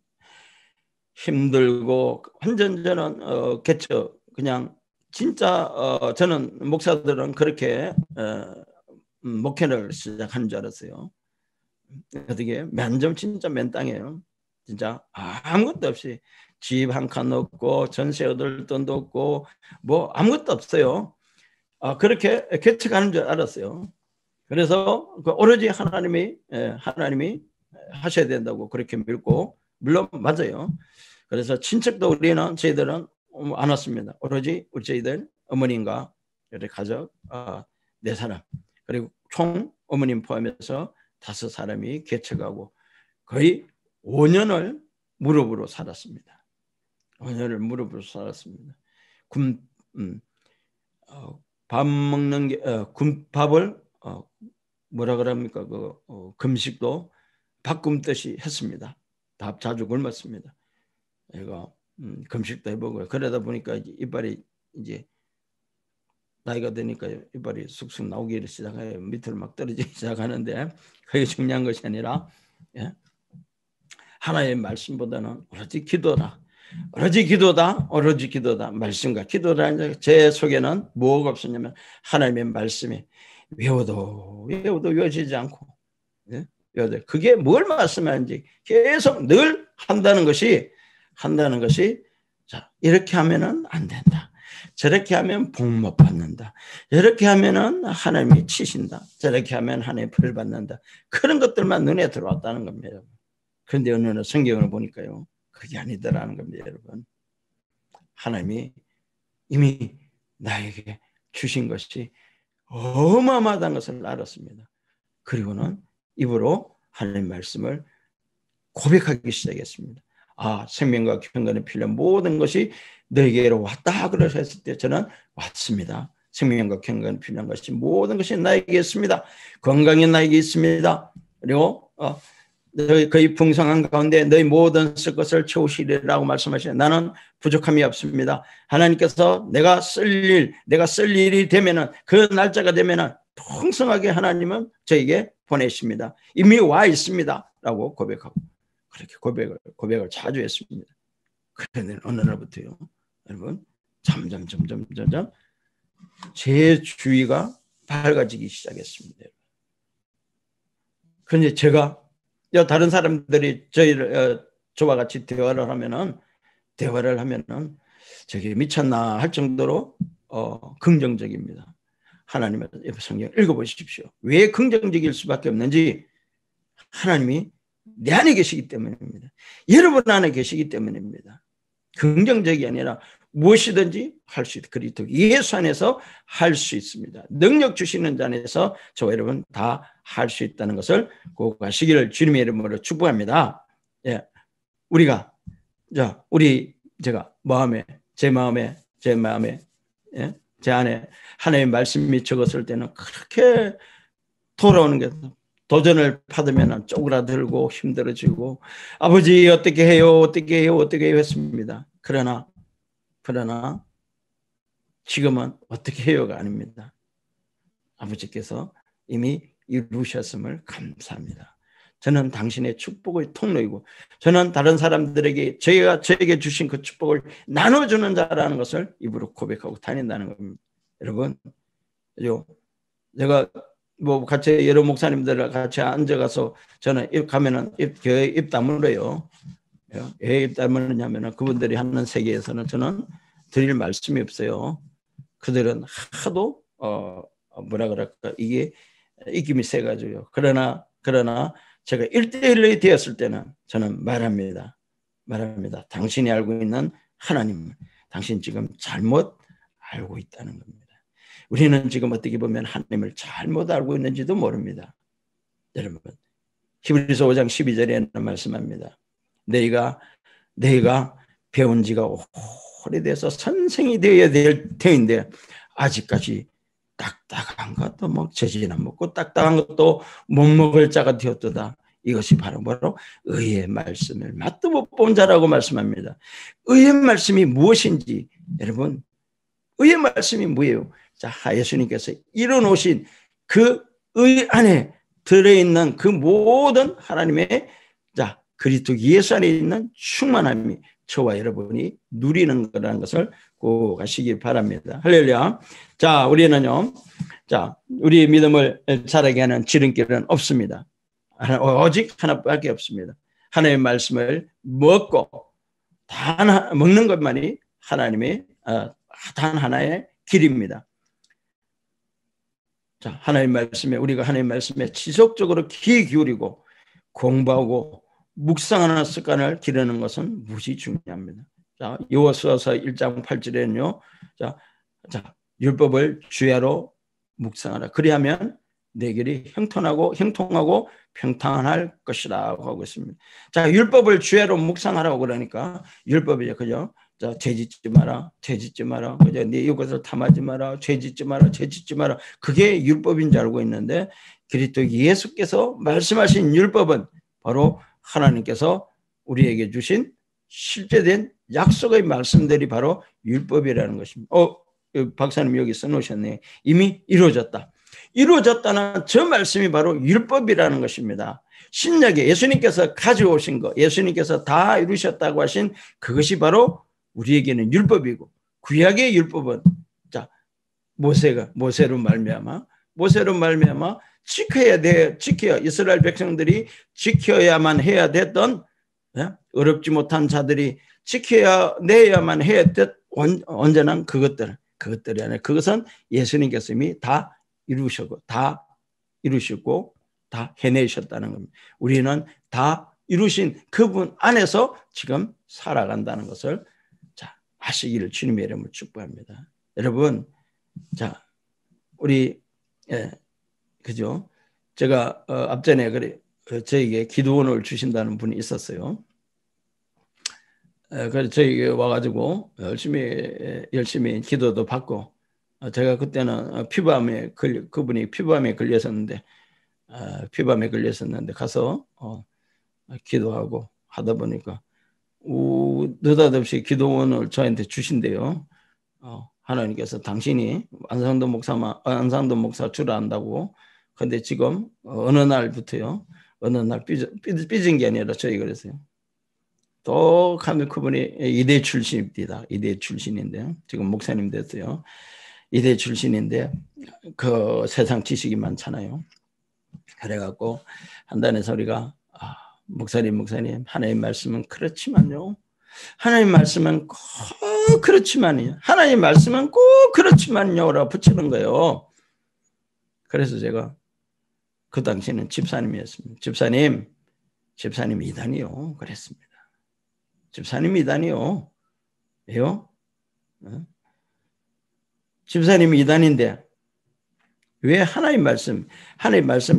힘들고 완전 저는 개척 그냥 진짜 저는 목사들은 그렇게 목회를 시작하는 줄 알았어요. 어떻게 맨점 진짜 맨 땅이에요. 진짜 아무것도 없이 집 한 칸 없고 전세 얻을 돈도 없고 뭐 아무것도 없어요. 그렇게 개척하는 줄 알았어요. 그래서 오로지 하나님이 하셔야 된다고 그렇게 믿고 물론 맞아요. 그래서 친척도 저희들은 안 왔습니다. 오로지 저희들 어머님과 가족 4사람 그리고 총 어머님 포함해서 5사람이 개척하고 거의 5년을 무릎으로 살았습니다. 5년을 무릎으로 살았습니다. 밥 먹는 게 밥을 뭐라 그럽니까? 금식도 밥 굶듯이 했습니다. 밥 자주 굶었습니다. 이거 금식도 해보고 그러다 보니까 이빨이 이제 나이가 되니까 이빨이 쑥쑥 나오기 시작해요. 밑으로 막 떨어지기 시작하는데 그게 중요한 것이 아니라 하나님의 말씀보다는 오로지 기도다. 말씀과 기도다. 제 속에는 뭐가 없었냐면 하나님의 말씀이 외워도 외워지지 않고 그게 뭘 말씀하는지 계속 늘 한다는 것이 자, 이렇게 하면은 안 된다. 저렇게 하면 복 못 받는다. 이렇게 하면은 하나님이 치신다. 저렇게 하면 하나님이 벌 받는다. 그런 것들만 눈에 들어왔다는 겁니다. 그런데 어느 날 성경을 보니까요. 그게 아니더라는 겁니다, 여러분. 하나님이 이미 나에게 주신 것이 어마어마하다는 것을 알았습니다. 그리고는 입으로 하나님의 말씀을 고백하기 시작했습니다. 생명과 평강에 필요한 모든 것이 너에게로 왔다. 그래서 했을 때 저는 왔습니다. 생명과 평강에 필요한 것이 모든 것이 나에게 있습니다. 건강이 나에게 있습니다. 그리고 너희 풍성한 가운데 너희 모든 쓸 것을 채우시리라고 말씀하시네. 나는 부족함이 없습니다. 하나님께서 내가 쓸 일이 되면은 그 날짜가 되면은 풍성하게 하나님은 저에게 보내십니다. 이미 와 있습니다라고 고백하고 그렇게 고백을 자주 했습니다. 그런데 어느 날부터요, 여러분 점점 제 주위가 밝아지기 시작했습니다. 그런데 제가 다른 사람들이 저와 같이 대화를 하면은 저게 미쳤나 할 정도로 긍정적입니다. 하나님의 성경 읽어보십시오. 왜 긍정적일 수밖에 없는지 하나님이 내 안에 계시기 때문입니다. 여러분 안에 계시기 때문입니다. 긍정적이 아니라 무엇이든지 할 수 있다. 그리스도 예수 안에서 할 수 있습니다. 능력 주시는 자 안에서 저와 여러분 다 할 수 있다는 것을 꼭 아시기를 주님의 이름으로 축복합니다. 제가 제 안에 하나님의 말씀이 적었을 때는 그렇게 돌아오는 게 도전을 받으면 쪼그라들고 힘들어지고 아버지 어떻게 해요 했습니다. 그러나 그러나 지금은 어떻게 해요가 아닙니다. 아버지께서 이미 이루셨음을 감사합니다. 저는 당신의 축복의 통로이고 저는 다른 사람들에게 저에게 주신 그 축복을 나눠주는 자라는 것을 입으로 고백하고 다닌다는 겁니다. 여러분, 제가 뭐 같이 여러 목사님들과 같이 앉아가서 저는 가면은 교회 입 다물어요. 왜 입 다물느냐면은 그분들이 하는 세계에서는 저는 드릴 말씀이 없어요. 그들은 하도 뭐라 그럴까 이게 입김이 세가지고요. 그러나 제가 1대1이 되었을 때는 저는 말합니다. 당신이 알고 있는 하나님을 당신 지금 잘못 알고 있다는 겁니다. 우리는 지금 어떻게 보면 하나님을 잘못 알고 있는지도 모릅니다. 여러분, 히브리서 5장 12절에는 말씀합니다. 너희가 배운 지가 오래돼서 선생이 되어야 될 터인데 아직까지 딱딱한 것도 먹지나 먹고 딱딱한 것도 못 먹을 자가 되었도다. 이것이 바로 의의 말씀을 맛도 못 본 자라고 말씀합니다. 의의 말씀이 무엇인지 여러분, 의의 말씀이 뭐예요? 자, 예수님께서 이뤄놓으신 그 의 안에 들어있는 그 모든 하나님의 그리스도 예수 안에 있는 충만함이 저와 여러분이 누리는 거라는 것을 꼭 아시기 바랍니다. 할렐루야. 자, 우리는요, 우리 믿음을 자라게 하는 지름길은 없습니다. 오직 하나밖에 없습니다. 하나님의 말씀을 먹고 먹는 것만이 하나님의 단 하나의 길입니다. 자, 우리가 하나님의 말씀에 지속적으로 귀 기울이고 공부하고 묵상하는 습관을 기르는 것은 무지 중요합니다. 자, 여호수아서 1장 8절에는요. 자, 율법을 주야로 묵상하라. 그리하면 내 길이 형통하고 평탄할 것이라고 하고 있습니다. 자, 율법을 주야로 묵상하라고 그러니까 율법이죠. 그죠? 자, 죄짓지 마라. 그죠? 네 이것을 탐하지 마라. 죄짓지 마라. 그게 율법인 줄 알고 있는데 그리스도 예수께서 말씀하신 율법은 바로 하나님께서 우리에게 주신 실제된 약속의 말씀들이 바로 율법이라는 것입니다. 박사님 여기 써놓으셨네. 이미 이루어졌다는 저 말씀이 바로 율법이라는 것입니다. 신약에 예수님께서 가져오신 것, 예수님께서 다 이루셨다고 하신 그것이 바로 우리에게는 율법이고, 구약의 율법은 모세로 말미암아 지켜야 이스라엘 백성들이 지켜야만 해야 됐던 어렵지 못한 자들이 내야만 해야 됐 온전한 그것들이 아니라 그것은 예수님께서 이미 다 이루시고 다 해내셨다는 겁니다. 우리는 다 이루신 그분 안에서 지금 살아간다는 것을 아시기를 주님의 이름으로 축복합니다. 여러분, 우리 그죠? 제가 앞전에 저에게 기도원을 주신다는 분이 있었어요. 그래서 저에게 와가지고 열심히 기도도 받고, 제가 그때는 그분이 피부암에 걸렸었는데 가서 기도하고 하다 보니까 느닷없이 기도원을 저한테 주신대요. 하나님께서 당신이 안상도 목사 주라 한다고. 근데 지금 어느 날 삐진 게 아니라 저희 그랬어요. 또 하면 그분이 이대 출신입니다. 이대 출신인데 지금 목사님 됐어요. 이대 출신인데 그 세상 지식이 많잖아요. 그래갖고 한다는 소리가 목사님 하나님 말씀은 그렇지만요. 하나님 말씀은 꼭 그렇지만요. 하나님 말씀은 꼭 그렇지만요. 라고 붙이는 거예요. 그래서 제가 그 당시에는 집사님이었습니다. 집사님 이단이요. 그랬습니다. 집사님 이단이요. 왜요? 집사님이 이단인데 왜 하나님 말씀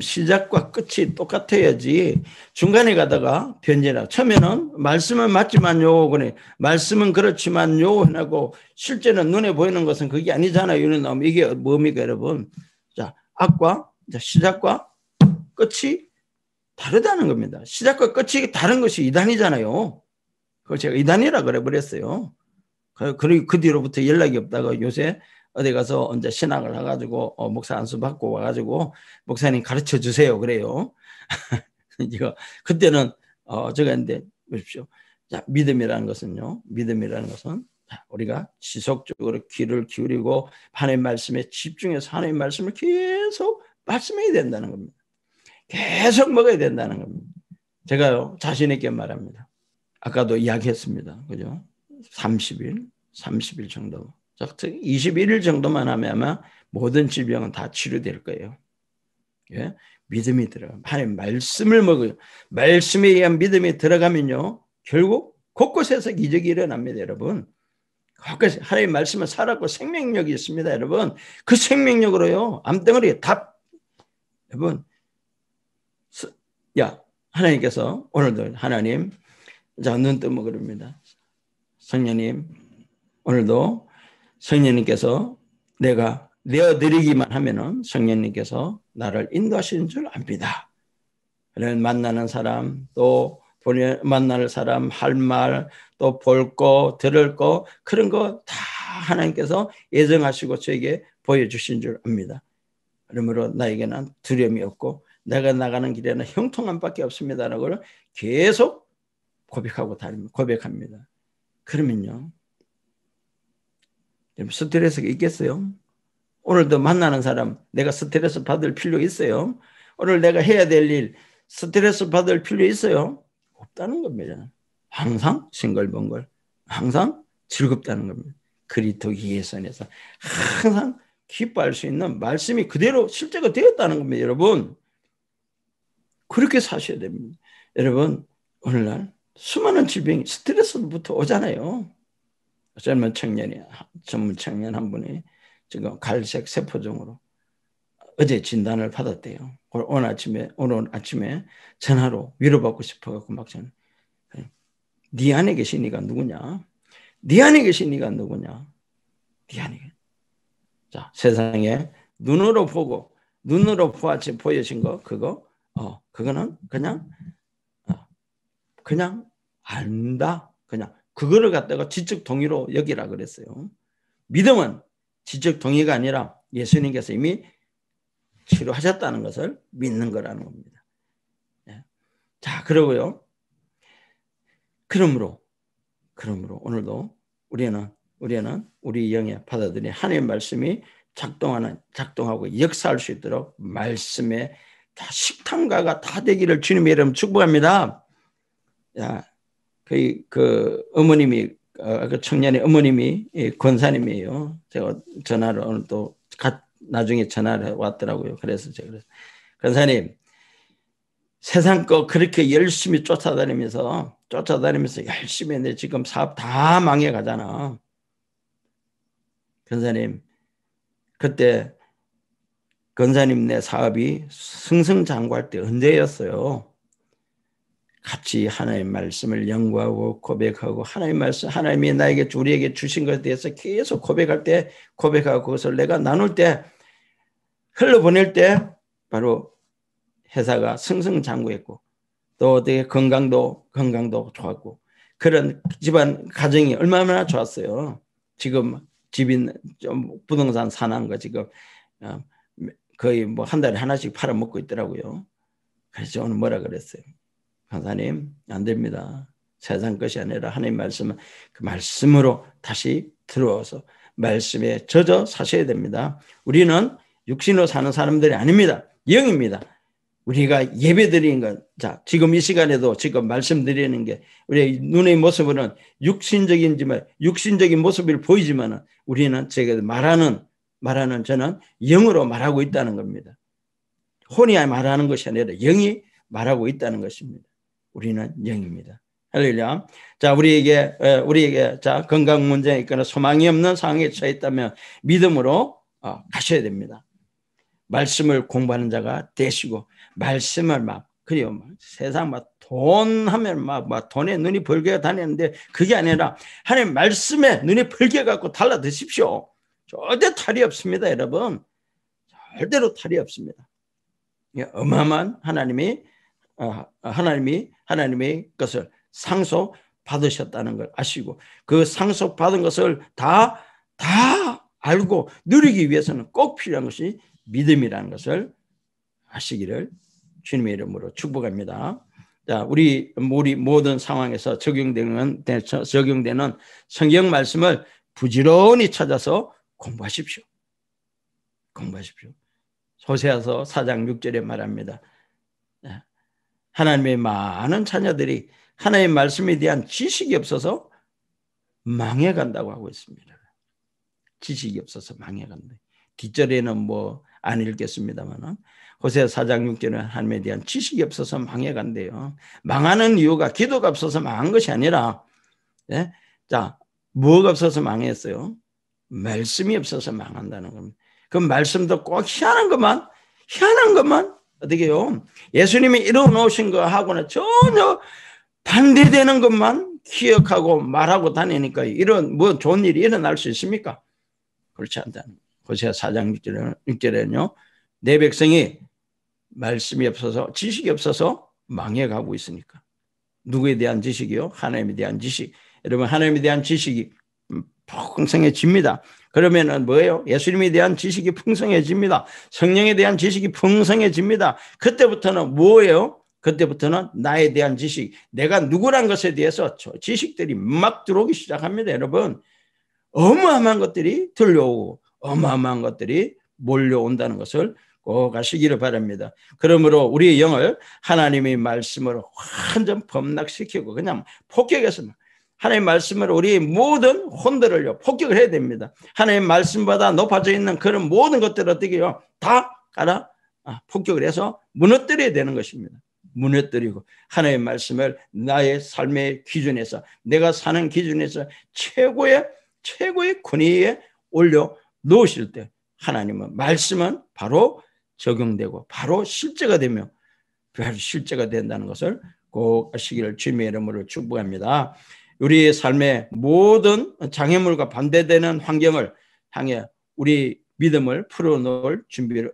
시작과 끝이 똑같아야지 중간에 가다가 변제나 처음에는 말씀은 맞지만요. 그래. 말씀은 그렇지만요. 하고 실제는 눈에 보이는 것은 그게 아니잖아요. 이런 나오면 이게 뭡니까, 여러분? 시작과 끝이 다르다는 겁니다. 시작과 끝이 다른 것이 이단이잖아요. 그걸 제가 이단이라 그래 버렸어요. 그리고 그 뒤로부터 연락이 없다가 요새 어디 가서 언제 신학을 해가지고 목사 안수 받고 와가지고 목사님 가르쳐 주세요 그래요. 이거 그때는 제가 했는데 보십시오. 자, 믿음이라는 것은요. 믿음이라는 것은 우리가 지속적으로 귀를 기울이고 하나님의 말씀에 집중해서 하나님의 말씀을 계속 말씀해야 된다는 겁니다. 계속 먹어야 된다는 겁니다. 제가요 자신 있게 말합니다. 아까도 이야기했습니다. 그죠? 30일 정도. 21일 정도만 하면 아마 모든 질병은 다 치료될 거예요. 예? 믿음이 들어가. 하나님 말씀을 먹어요. 말씀에 의한 믿음이 들어가면요. 결국 곳곳에서 기적이 일어납니다, 여러분. 곳곳에 하나님 말씀은 살았고 생명력이 있습니다, 여러분. 그 생명력으로요. 암덩어리에 답. 여러분. 하나님께서 오늘도 하나님 자, 눈 뜨면 그럽니다. 성령님, 오늘도 성령님께서 내가 내어드리기만 하면은 성령님께서 나를 인도하시는 줄 압니다. 만나는 사람, 또 만날 사람, 할 말, 또 볼 거, 들을 거, 그런 거 다 하나님께서 예정하시고 저에게 보여주신 줄 압니다. 그러므로 나에게는 두려움이 없고 내가 나가는 길에는 형통함밖에 없습니다라고 계속 고백합니다. 그러면요. 스트레스가 있겠어요? 오늘도 만나는 사람 내가 스트레스 받을 필요 있어요? 오늘 내가 해야 될 일 스트레스 받을 필요 있어요? 없다는 겁니다. 항상 싱글벙글 항상 즐겁다는 겁니다. 그리스도의 예선에서 항상 기뻐할 수 있는 말씀이 그대로 실제가 되었다는 겁니다. 여러분 그렇게 사셔야 됩니다. 여러분 오늘날 수많은 질병이 스트레스부터 오잖아요. 젊은 전문 청년 한 분이 지금 갈색 세포종으로 어제 진단을 받았대요. 오늘 아침에 전화로 위로받고 싶어갖고 막 전화. 네 안에 계신 이가 누구냐? 네 안에 계신 이가 누구냐? 네 안에. 자, 세상에 눈으로 보고 눈으로 보여진 거 그거는 그냥 안다. 그냥 그거를 갖다가 지적 동의로 여기라 그랬어요. 믿음은 지적 동의가 아니라 예수님께서 이미 치료하셨다는 것을 믿는 거라는 겁니다. 자, 그러고요. 그러므로 오늘도 우리는 우리 영에 받아들인 하나님의 말씀이 작동하고 역사할 수 있도록 말씀에 다 식탐가가 다 되기를 주님의 이름 축복합니다. 야, 그 어머님이 그 청년의 어머님이 권사님이에요. 제가 전화를 오늘 또 나중에 전화를 왔더라고요. 그래서 제가 권사님 세상 거 그렇게 열심히 쫓아다니면서 열심히 했는데 지금 사업 다 망해가잖아. 권사님 그때 권사님네 사업이 승승장구할 때 언제였어요? 같이 하나님의 말씀을 연구하고 고백하고 하나님의 말씀 하나님이 나에게 우리에게 주신 것에 대해서 계속 고백하고 그것을 내가 나눌 때 흘러보낼 때 바로 회사가 승승장구했고 또 어떻게 건강도 좋았고 그런 집안 가정이 얼마나 좋았어요. 지금 집인 좀 부동산 사는 거 지금 거의 뭐 한 달에 하나씩 팔아먹고 있더라고요. 그래서 오늘 뭐라 그랬어요? 강사님 안 됩니다. 세상 것이 아니라 하나님 말씀은 그 말씀으로 다시 들어와서 말씀에 젖어 사셔야 됩니다. 우리는 육신으로 사는 사람들이 아닙니다. 영입니다. 우리가 예배드리는 것, 자 지금 이 시간에도 지금 말씀드리는 게 우리 눈의 모습은 육신적인 모습을 보이지만 우리는 제가 말하는 저는 영으로 말하고 있다는 겁니다. 혼이 말하는 것이 아니라 영이 말하고 있다는 것입니다. 우리는 영입니다. 할렐루야. 자, 우리에게 자 건강 문제가 있거나 소망이 없는 상황에 처해 있다면 믿음으로 가셔야 됩니다. 말씀을 공부하는 자가 되시고 말씀을 그래요. 세상 돈 하면 돈에 눈이 벌게 다니는데 그게 아니라 하나님 말씀에 눈이 벌게 갖고 달라 드십시오. 절대 탈이 없습니다, 여러분. 절대로 탈이 없습니다. 어마어마한 하나님의 것을 상소 받으셨다는 걸 아시고 그 상속받은 것을 다 알고 누리기 위해서는 꼭 필요한 것이 믿음이라는 것을 아시기를 주님의 이름으로 축복합니다. 자, 우리 모든 상황에서 적용되는 성경 말씀을 부지런히 찾아서 공부하십시오. 호세아서 4장 6절에 말합니다. 하나님의 많은 자녀들이 하나님의 말씀에 대한 지식이 없어서 망해간다고 하고 있습니다. 지식이 없어서 망해간다. 뒷절에는 뭐 안 읽겠습니다만 호세아 4장 6절은 하나님에 대한 지식이 없어서 망해간대요. 망하는 이유가 기도가 없어서 망한 것이 아니라 자, 뭐가 없어서 망했어요? 말씀이 없어서 망한다는 겁니다. 그 말씀도 꼭 희한한 것만 어떻게 해요? 예수님이 이뤄놓으신 거하고는 전혀 반대되는 것만 기억하고 말하고 다니니까 이런 뭐 좋은 일이 일어날 수 있습니까? 그렇지 않다는. 호세아 4장 6절에는요. 내 백성이 말씀이 없어서 지식이 없어서 망해가고 있으니까. 누구에 대한 지식이요? 하나님에 대한 지식. 여러분 하나님에 대한 지식이 풍성해집니다. 그러면은 뭐예요? 예수님에 대한 지식이 풍성해집니다. 성령에 대한 지식이 풍성해집니다. 그때부터는 뭐예요? 그때부터는 나에 대한 지식, 내가 누구란 것에 대해서 지식들이 막 들어오기 시작합니다. 여러분 어마어마한 것들이 들려오고 어마어마한 것들이 몰려온다는 것을 꼭 아시기를 바랍니다. 그러므로 우리의 영을 하나님의 말씀으로 완전 범락시키고 그냥 폭격해서 하나님의 말씀으로 우리의 모든 혼들을요 폭격을 해야 됩니다. 하나님의 말씀보다 높아져 있는 그런 모든 것들을 어떻게 해요? 다 폭격을 해서 무너뜨려야 되는 것입니다. 무너뜨리고 하나님의 말씀을 나의 삶의 기준에서 내가 사는 기준에서 최고의 권위에 올려 놓으실 때 하나님은 말씀은 바로 적용되고 바로 실제가 되며 바로 실제가 된다는 것을 꼭 아시기를 주님의 이름으로 축복합니다. 우리의 삶의 모든 장애물과 반대되는 환경을 향해 우리 믿음을 풀어놓을 준비를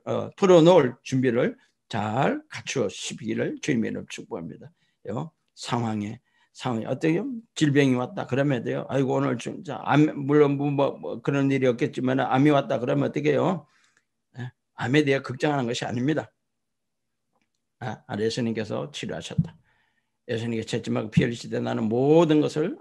잘 갖추시기를 주님의 이름으로 축복합니다. 상황에 어때요? 질병이 왔다 그러면 돼요. 아이고 오늘 진짜 물론 뭐 그런 일이 없겠지만 암이 왔다 그러면 어떻게 해요? 암에 대해 걱정하는 것이 아닙니다. 예수님께서 치료하셨다. 예수님께서 채찍마고 피 흘리실 때 나는 모든 것을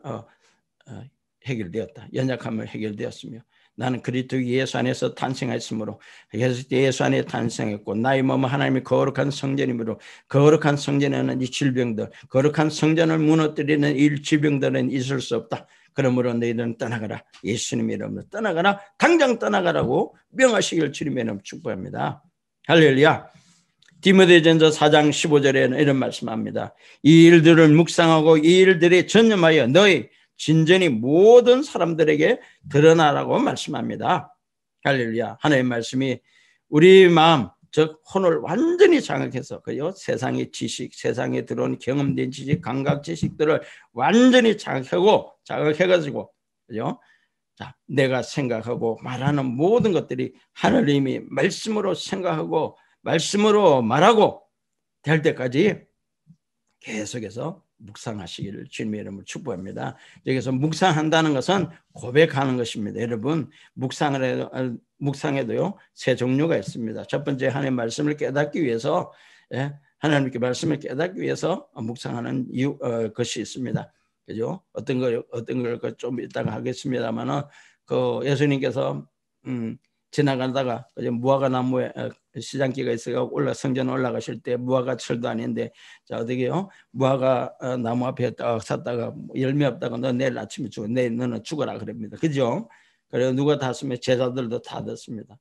해결되었다. 연약함을 해결되었으며 나는 그리스도 예수 안에서 탄생했으므로 예수 안에 탄생했고 나의 몸은 하나님의 거룩한 성전이므로 거룩한 성전에는 이 질병들 거룩한 성전을 무너뜨리는 이 질병들은 있을 수 없다. 그러므로 너희들은 떠나가라. 예수님의 이름으로 떠나가라. 당장 떠나가라고 명하시길 주님의 이름으로 축복합니다. 할렐루야. 디모데전서 4장 15절에는 이런 말씀합니다. 이 일들을 묵상하고 이 일들에 전념하여 너희 진전이 모든 사람들에게 드러나라고 말씀합니다. 할렐루야. 하나님의 말씀이 우리 마음 즉 혼을 완전히 장악해서 그요 세상의 지식, 세상에 들어온 경험된 지식, 감각 지식들을 완전히 자극해가지고 그죠? 자, 내가 생각하고 말하는 모든 것들이 하나님이 말씀으로 생각하고 말씀으로 말하고 될 때까지 계속해서 묵상하시기를 주님의 이름으로 축복합니다. 여기서 묵상한다는 것은 고백하는 것입니다. 여러분 묵상에도요 세 종류가 있습니다. 첫 번째 하나님의 말씀을 깨닫기 위해서 하나님께 말씀을 깨닫기 위해서 묵상하는 것이 있습니다. 그죠? 어떤 걸 좀 이따가 하겠습니다만은 그 예수님께서 지나가다가 무화과 나무에 시장기가 있어서 성전 올라가실 때 무화과 철도 아닌데 자 어떻게요? 무화과 나무 앞에 딱 섰다가 열매 없다가 너 내일 아침에 죽어. 너는 죽어라 그럽니다. 그죠? 그래서 누가 탔으면 제자들도 다 듣습니다.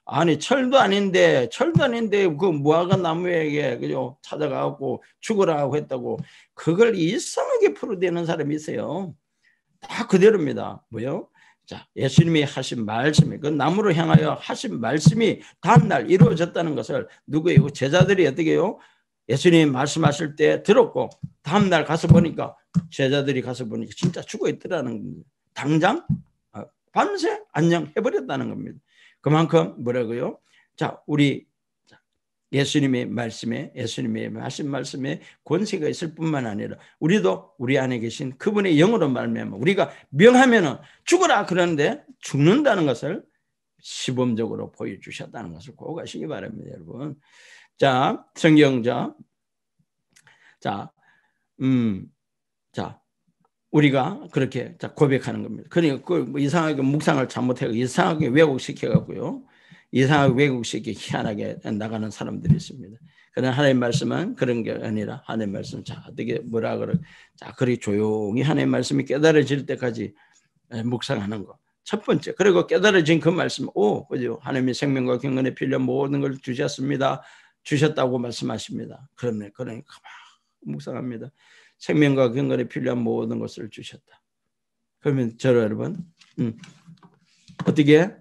아니 철도 아닌데 그 무화과 나무에게 그죠? 찾아가고 죽으라고 했다고 그걸 이상하게 풀어대는 사람이 있어요. 다 그대로입니다. 뭐요? 자, 예수님이 하신 말씀이 그 나무를 향하여 하신 말씀이 다음날 이루어졌다는 것을 누구예요? 제자들이 어떻게 해요? 예수님이 말씀하실 때 들었고 다음날 가서 보니까 제자들이 가서 보니까 진짜 죽어 있더라는 겁니다. 당장 밤새 안녕해버렸다는 겁니다. 그만큼 뭐라고요? 자, 우리 예수님의 말씀에 권세가 있을 뿐만 아니라 우리도 우리 안에 계신 그분의 영으로 말미암아 우리가 명하면은 죽어라 그러는데 죽는다는 것을 시범적으로 보여주셨다는 것을 꼭 아시기 바랍니다, 여러분. 자, 성경자. 자, 우리가 그렇게 고백하는 겁니다. 그러니까 뭐 이상하게 묵상을 잘못해서 이상하게 왜곡시켜갖고요. 이상하게 왜곡시켜 희한하게 나가는 사람들이 있습니다. 그러나 하나님의 말씀은 그런 게 아니라 하나님의 말씀 어떻게 뭐라 그래? 그렇게 조용히 하나님의 말씀이 깨달아질 때까지 묵상하는 거. 첫 번째. 그리고 깨달아진 그 말씀, 그죠? 하나님의 생명과 경건에 필요한 모든 걸 주셨습니다. 주셨다고 말씀하십니다. 그러니까 묵상합니다. 생명과 경건에 필요한 모든 것을 주셨다. 그러면 여러분 어떻게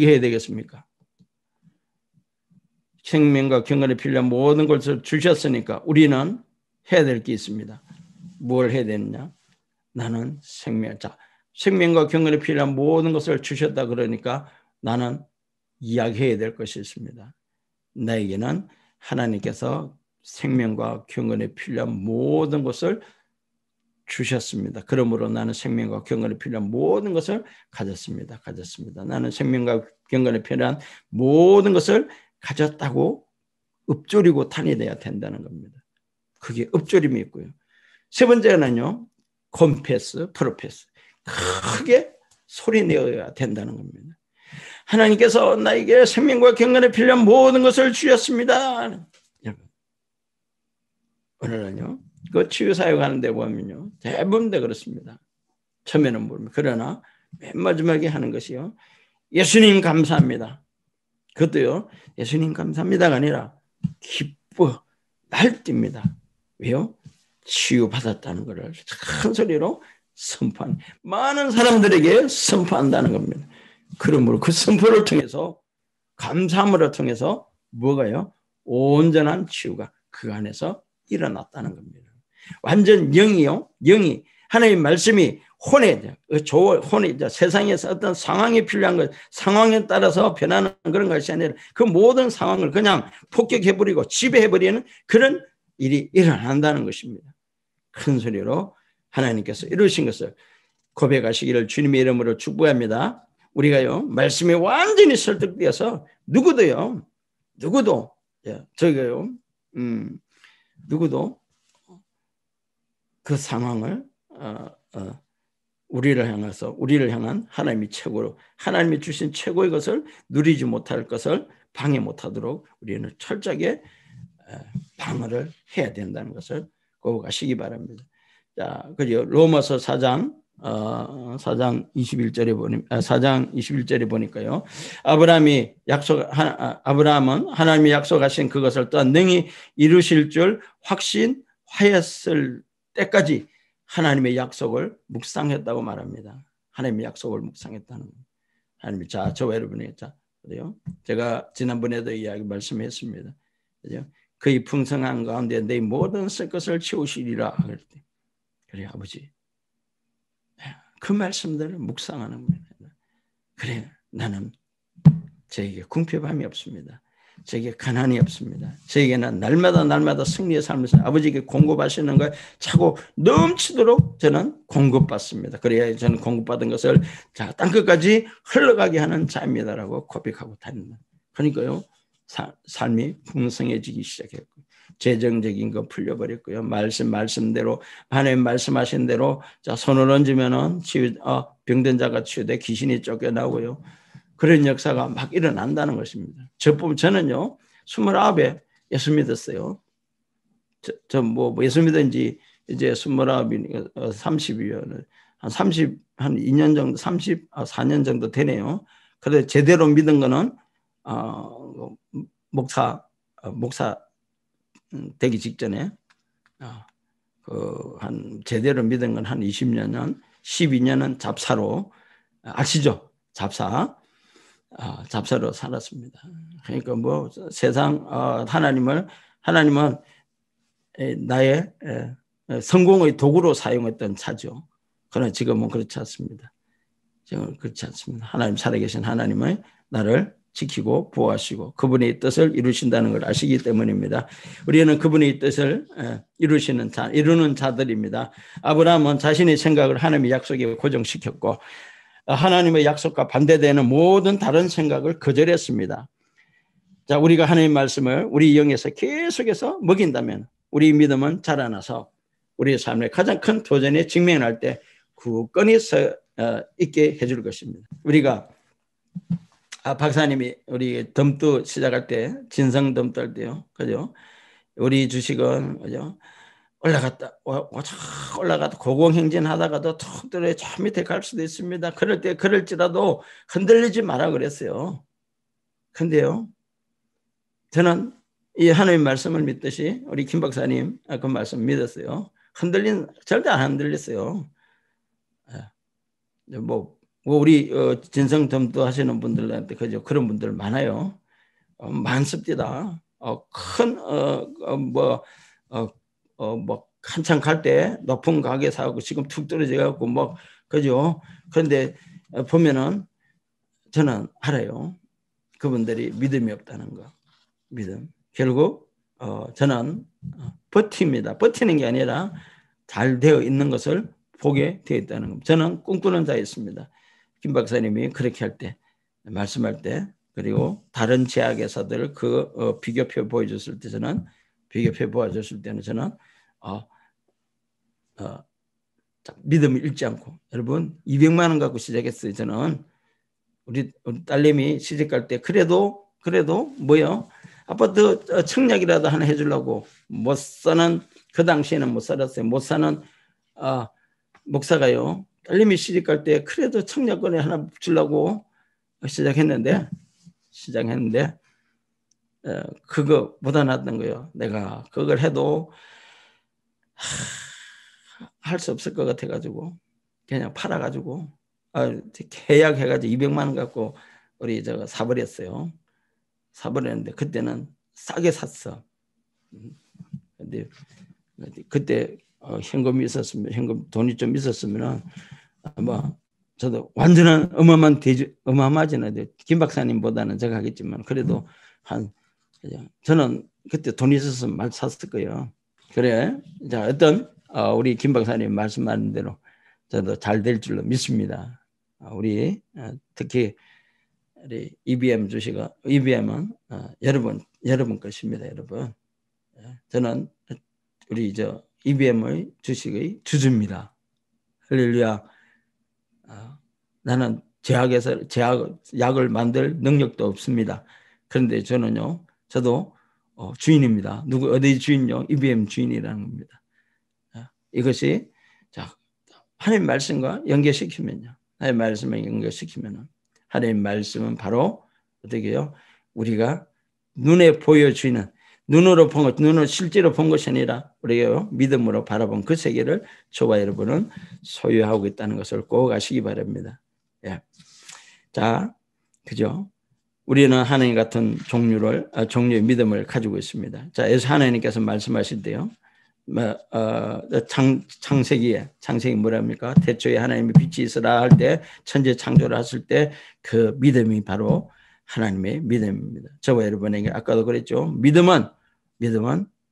해야 되겠습니까? 생명과 경건에 필요한 모든 것을 주셨으니까 우리는 해야 될 게 있습니다. 뭘 해야 되느냐? 나는 생명과 경건에 필요한 모든 것을 주셨다 그러니까 나는 이야기해야 될 것이 있습니다. 나에게는 하나님께서 생명과 경건에 필요한 모든 것을 주셨습니다. 그러므로 나는 생명과 경건에 필요한 모든 것을 가졌습니다. 나는 생명과 경건에 필요한 모든 것을 가졌다고 읊조리고 다니어야 된다는 겁니다. 그게 읊조림이 있고요. 세 번째는요. confess, profess. 크게 소리내어야 된다는 겁니다. 하나님께서 나에게 생명과 경건에 필요한 모든 것을 주셨습니다. 오늘은요, 그 치유사역하는 데 보면요, 대부분 다 그렇습니다. 처음에는 모릅니다. 그러나 맨 마지막에 하는 것이요, 예수님 감사합니다. 그것도요, 예수님 감사합니다가 아니라 기뻐 날뜁니다. 왜요? 치유받았다는 것을 큰 소리로 선포한, 많은 사람들에게 선포한다는 겁니다. 그러므로 그 선포를 통해서, 감사함을 통해서 뭐가요? 온전한 치유가 그 안에서 일어났다는 겁니다. 완전 영이 하나님의 말씀이 혼에 세상에서 어떤 상황이 필요한 것, 상황에 따라서 변하는 그런 것이 아니라 그 모든 상황을 그냥 폭격해버리고 지배해버리는 그런 일이 일어난다는 것입니다. 큰 소리로 하나님께서 이루신 것을 고백하시기를 주님의 이름으로 축복합니다. 우리가요, 말씀에 완전히 설득되어서 누구도 그 상황을 우리를 향한 하나님이 최고로, 하나님이 주신 최고의 것을 누리지 못할 것을 방해 못하도록 우리는 철저하게 방어를 해야 된다는 것을 꼭 아시기 바랍니다. 자, 그죠? 로마서 4장 21절에 보니까요. 아브라함은 하나님이 약속하신 그것을 또한 능히 이루실 줄 확신하였을 때까지 하나님의 약속을 묵상했다고 말합니다. 하나님의 약속을 묵상했다는 겁니다. 하나님이 저와 여러분이 그래요? 제가 지난번에도 이야기 말씀했습니다. 그죠? 그의 풍성한 가운데 내 모든 쓸 것을 채우시리라. 그래 아버지. 그 말씀들을 묵상하는 겁니다. 그래 나는 저에게 궁핍함이 없습니다. 저에게 가난이 없습니다. 저에게는 날마다 승리의 삶을 아버지께 공급하시는 걸 차고 넘치도록 저는 공급받습니다. 그래야 저는 공급받은 것을 땅끝까지 흘러가게 하는 자입니다라고 고백하고 다닙니다. 그러니까요, 삶이 풍성해지기 시작했고 재정적인 거 풀려버렸고요. 말씀대로 하나님 말씀하신 대로 손을 얹으면은 병든 자가 치유돼 귀신이 쫓겨나고요. 그런 역사가 막 일어난다는 것입니다. 저는요 29에 예수 믿었어요. 예수 믿은 지 이제 29이니까 30이요. 한 2년 정도 34년 정도 되네요. 그래서 제대로 믿은 거는 목사 되기 직전에 한 제대로 믿은 건 한 20년은 12년은 잡사로 아시죠? 잡사로 살았습니다. 그러니까 뭐 세상 하나님은 나의 성공의 도구로 사용했던 자죠. 그러나 지금은 그렇지 않습니다. 지금 그렇지 않습니다. 하나님 살아계신 하나님은 나를 지키고 보호하시고 그분의 뜻을 이루신다는 걸 아시기 때문입니다. 우리는 그분의 뜻을 이루는 자들입니다. 아브라함은 자신의 생각을 하나님의 약속에 고정시켰고 하나님의 약속과 반대되는 모든 다른 생각을 거절했습니다. 자, 우리가 하나님의 말씀을 우리 영에서 계속해서 먹인다면 우리 믿음은 자라나서 우리의 삶의 가장 큰 도전에 직면할 때 굳건히 서 있게 해줄 것입니다. 우리가 박사님이 우리 덤도 시작할 때 진성 덤도 할 때요, 그죠? 우리 주식은 그죠? 올라갔다 고공행진하다가도 턱 들어 저 밑에 갈 수도 있습니다. 그럴 때 그럴지라도 흔들리지 마라 그랬어요. 근데요, 저는 이 하나님의 말씀을 믿듯이 우리 김 박사님 그 말씀 믿었어요. 절대 안 흔들렸어요. 뭐 우리 진성 덤도 하시는 분들한테 그죠? 그런 분들 많아요. 많습니다. 한참 갈 때 높은 가게 사고 지금 툭 떨어져 갖고 뭐 그죠? 그런데 보면은 저는 알아요. 그분들이 믿음이 없다는 거. 믿음. 결국 저는 버팁니다. 버티는 게 아니라 잘 되어 있는 것을 보게 되어 있다는 겁니다. 저는 꿈꾸는 자였습니다. 김 박사님이 그렇게 할 때, 말씀할 때, 그리고 다른 제약회사들 비교표 보여줬을 때 저는 비교표 보여줬을 때는 저는 믿음을 잃지 않고 여러분 200만 원 갖고 시작했어요. 저는 우리 딸내미 시집갈 때 그래도 뭐요? 아파트 청약이라도 하나 해주려고 못 사는 그 당시에는 못 살았어요. 못 사는 목사가요. 딸내미 시집갈 때 그래도 청약권에 하나 주려고 시작했는데 그거보다 낫던 거예요. 내가 그걸 해도 할 수 없을 것 같아가지고 그냥 팔아가지고 계약해가지고 200만 원 갖고 우리 저거 사버렸어요. 사버렸는데 그때는 싸게 샀어. 근데 그때 현금이 있었으면 현금 돈이 좀 있었으면은 아마 저도 완전한 어마어마하진 않아요. 김 박사님보다는 제가 하겠지만 그래도 저는 그때 돈이 있었으면 말 샀을 거예요. 그래. 자, 우리 김 박사님 말씀하는 대로 저도 잘 될 줄로 믿습니다. 우리 특히 우리 EBM 주식은 여러분 것입니다, 여러분. 저는 우리 EBM의 주식의 주주입니다. 할렐루야. 나는 약을 만들 능력도 없습니다. 그런데 저도 주인입니다. 어디 주인요? EBM 주인이라는 겁니다. 이것이 하나님 말씀과 연결시키면요. 하나님 말씀에 연결시키면은 하나님 말씀은 바로 어떻게 해요? 우리가 눈에 보여주는 눈으로 실제로 본 것이 아니라 우리가 믿음으로 바라본 그 세계를 저와 여러분은 소유하고 있다는 것을 꼭 아시기 바랍니다. 예. 자, 그죠? 우리는 하나님 같은 종류의 믿음을 가지고 있습니다. 자, 여기서 하나님께서 말씀하실 때요. 창세기 뭐랍니까? 태초에 하나님의 빛이 있으라 할 때 천지 창조를 했을 때 그 믿음이 바로 하나님의 믿음입니다. 저와 여러분에게 아까도 그랬죠. 믿음은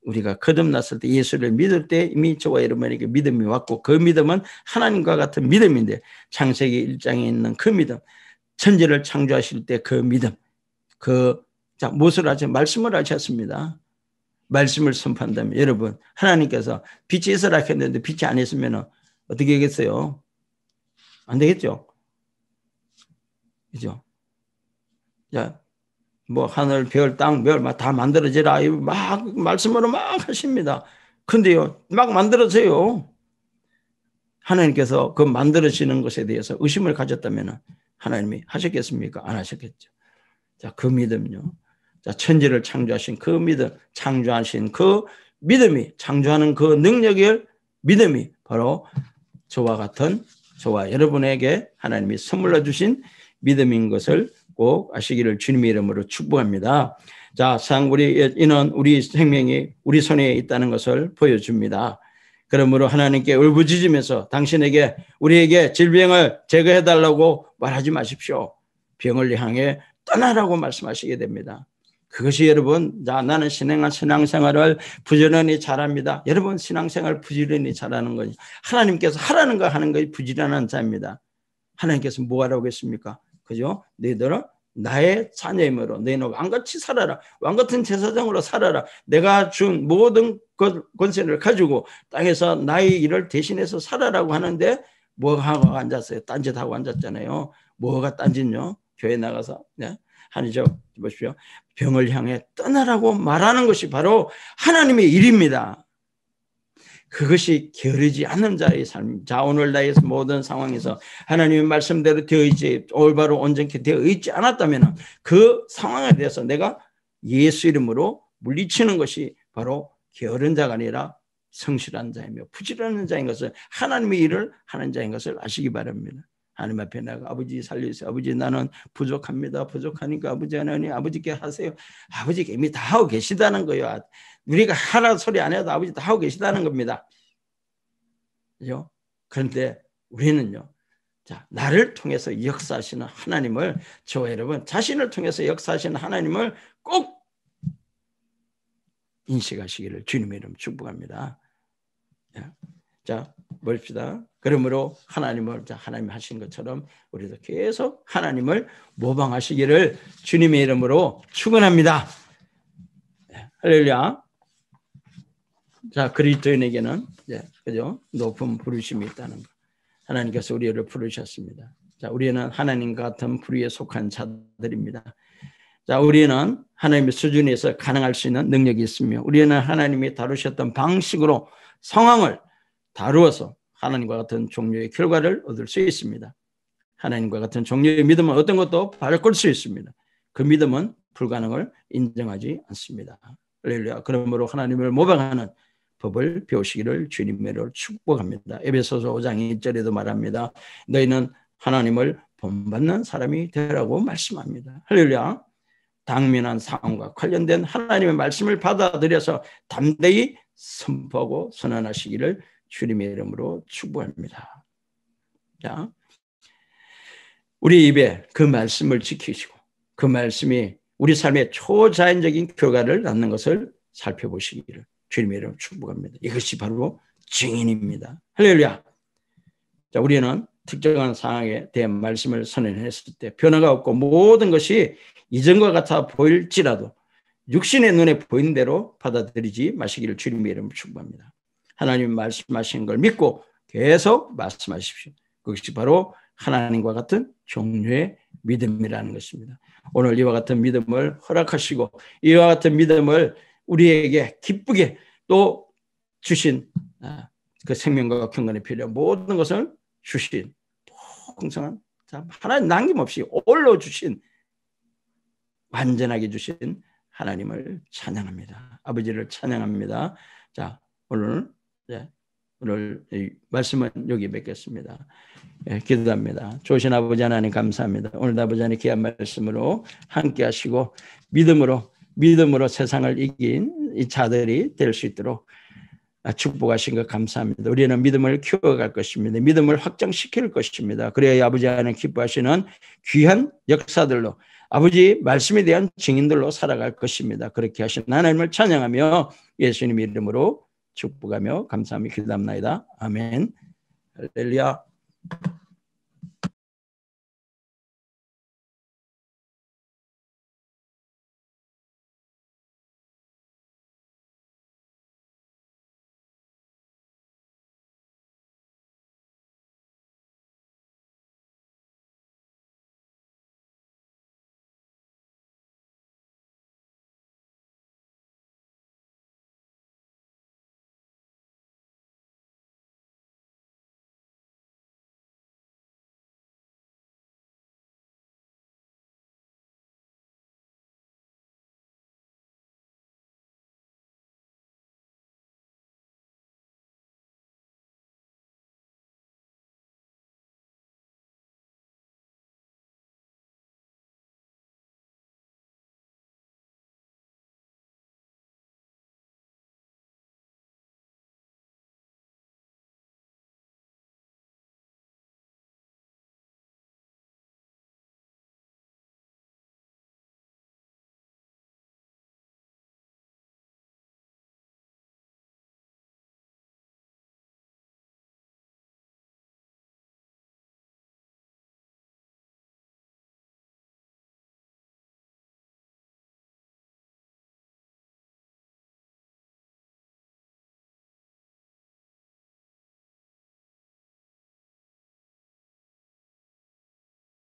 우리가 거듭났을 때 예수를 믿을 때 이미 저와 여러분에게 믿음이 왔고 그 믿음은 하나님과 같은 믿음인데 창세기 1장에 있는 그 믿음 천지를 창조하실 때 그 믿음 무엇을 하죠? 말씀을 하셨습니다. 말씀을 선포한다면 여러분 하나님께서 빛이 있으라 했는데 빛이 안 있으면 어떻게 하겠어요? 안 되겠죠? 그죠? 자, 뭐 하늘, 별, 땅, 별 다 만들어지라 막 말씀으로 막 하십니다. 근데요 막 만들어져요. 하나님께서 그 만들어지는 것에 대해서 의심을 가졌다면 하나님이 하셨겠습니까? 안 하셨겠죠. 자, 그 믿음요. 자, 천지를 창조하신 그 믿음, 창조하신 그 믿음이, 창조하는 그 능력의 믿음이 바로 저와 여러분에게 하나님이 선물로 주신 믿음인 것을 꼭 아시기를 주님의 이름으로 축복합니다. 자, 이는 우리 생명이 우리 손에 있다는 것을 보여줍니다. 그러므로 하나님께 울부짖으면서 우리에게 질병을 제거해달라고 말하지 마십시오. 병을 향해 떠나라고 말씀하시게 됩니다. 그것이 여러분, 자, 나는 신앙생활을 부지런히 잘합니다. 여러분, 신앙생활 부지런히 잘하는 거지. 하나님께서 하라는 거 하는 것이 부지런한 자입니다. 하나님께서 뭐 하라고 했습니까? 그죠? 너희들은 나의 자녀이므로 너희는 왕같이 살아라. 왕같은 제사장으로 살아라. 내가 준 모든 권세를 가지고 땅에서 나의 일을 대신해서 살아라고 하는데 뭐 하고 앉았어요? 딴짓하고 앉았잖아요. 뭐가 딴짓요? 교회 나가서 하나님 보십시오. 병을 향해 떠나라고 말하는 것이 바로 하나님의 일입니다. 그것이 게으르지 않는 자의 삶. 자, 오늘 나의 모든 상황에서 하나님의 말씀대로 되어 있지, 올바로 온전히 되어 있지 않았다면 그 상황에 대해서 내가 예수 이름으로 물리치는 것이 바로 게으른 자가 아니라 성실한 자이며 부지런한 자인 것을, 하나님의 일을 하는 자인 것을 아시기 바랍니다. 하나님 앞에 나가 아버지 살려주세요. 아버지 나는 부족합니다. 부족하니까 아버지 하나님 아버지께 하세요. 아버지께 이미 다 하고 계시다는 거예요. 우리가 하라 소리 안 해도 아버지 다 하고 계시다는 겁니다. 그죠? 그런데 우리는요, 자, 나를 통해서 역사하시는 하나님을, 저와 여러분 자신을 통해서 역사하시는 하나님을 꼭 인식하시기를 주님의 이름 축복합니다. 자, 봅시다. 그러므로 하나님을, 하나님 하신 것처럼 우리도 계속 하나님을 모방하시기를 주님의 이름으로 축원합니다. 할렐루야. 자, 그리스도인에게는 그죠? 높은 부르심이 있다는 것. 하나님께서 우리를 부르셨습니다. 자, 우리는 하나님과 같은 부류에 속한 자들입니다. 자, 우리는 하나님의 수준에서 가능할 수 있는 능력이 있으며, 우리는 하나님이 다루셨던 방식으로 상황을 다루어서 하나님과 같은 종류의 결과를 얻을 수 있습니다. 하나님과 같은 종류의 믿음은 어떤 것도 바꿀 수 있습니다. 그 믿음은 불가능을 인정하지 않습니다. 할렐루야. 그러므로 하나님을 모방하는 법을 배우시기를 주님으로 축복합니다. 에베소서 5장 1절에도 말합니다. 너희는 하나님을 본받는 사람이 되라고 말씀합니다. 할렐루야. 당면한 상황과 관련된 하나님의 말씀을 받아들여서 담대히 선포하고 선언하시기를 주님의 이름으로 축복합니다. 자, 우리 입에 그 말씀을 지키시고 그 말씀이 우리 삶의 초자연적인 결과를 낳는 것을 살펴보시기를 주님의 이름으로 축복합니다. 이것이 바로 증인입니다. 할렐루야. 자, 우리는 특정한 상황에 대한 말씀을 선언했을 때 변화가 없고 모든 것이 이전과 같아 보일지라도 육신의 눈에 보이는 대로 받아들이지 마시기를 주님의 이름으로 축복합니다. 하나님이 말씀하시는 걸 믿고 계속 말씀하십시오. 그것이 바로 하나님과 같은 종류의 믿음이라는 것입니다. 오늘 이와 같은 믿음을 허락하시고 이와 같은 믿음을 우리에게 기쁘게 또 주신 그 생명과 경건에 필요한 모든 것을 주신 풍성한 하나님 남김없이 올려주신 완전하게 주신 하나님을 찬양합니다. 아버지를 찬양합니다. 자, 오늘 이 말씀은 여기 맺겠습니다. 기도합니다. 좋으신 아버지 하나님 감사합니다. 오늘 아버지 하나님 귀한 말씀으로 함께 하시고 믿음으로 세상을 이긴 이 자들이 될 수 있도록 축복하신 것 감사합니다. 우리는 믿음을 키워갈 것입니다. 믿음을 확장시킬 것입니다. 그래야 아버지 하나님 기뻐하시는 귀한 역사들로 아버지 말씀에 대한 증인들로 살아갈 것입니다. 그렇게 하신 하나님을 찬양하며 예수님 이름으로 축복하며 감사하며 기도합니다. 아멘. 할렐루야.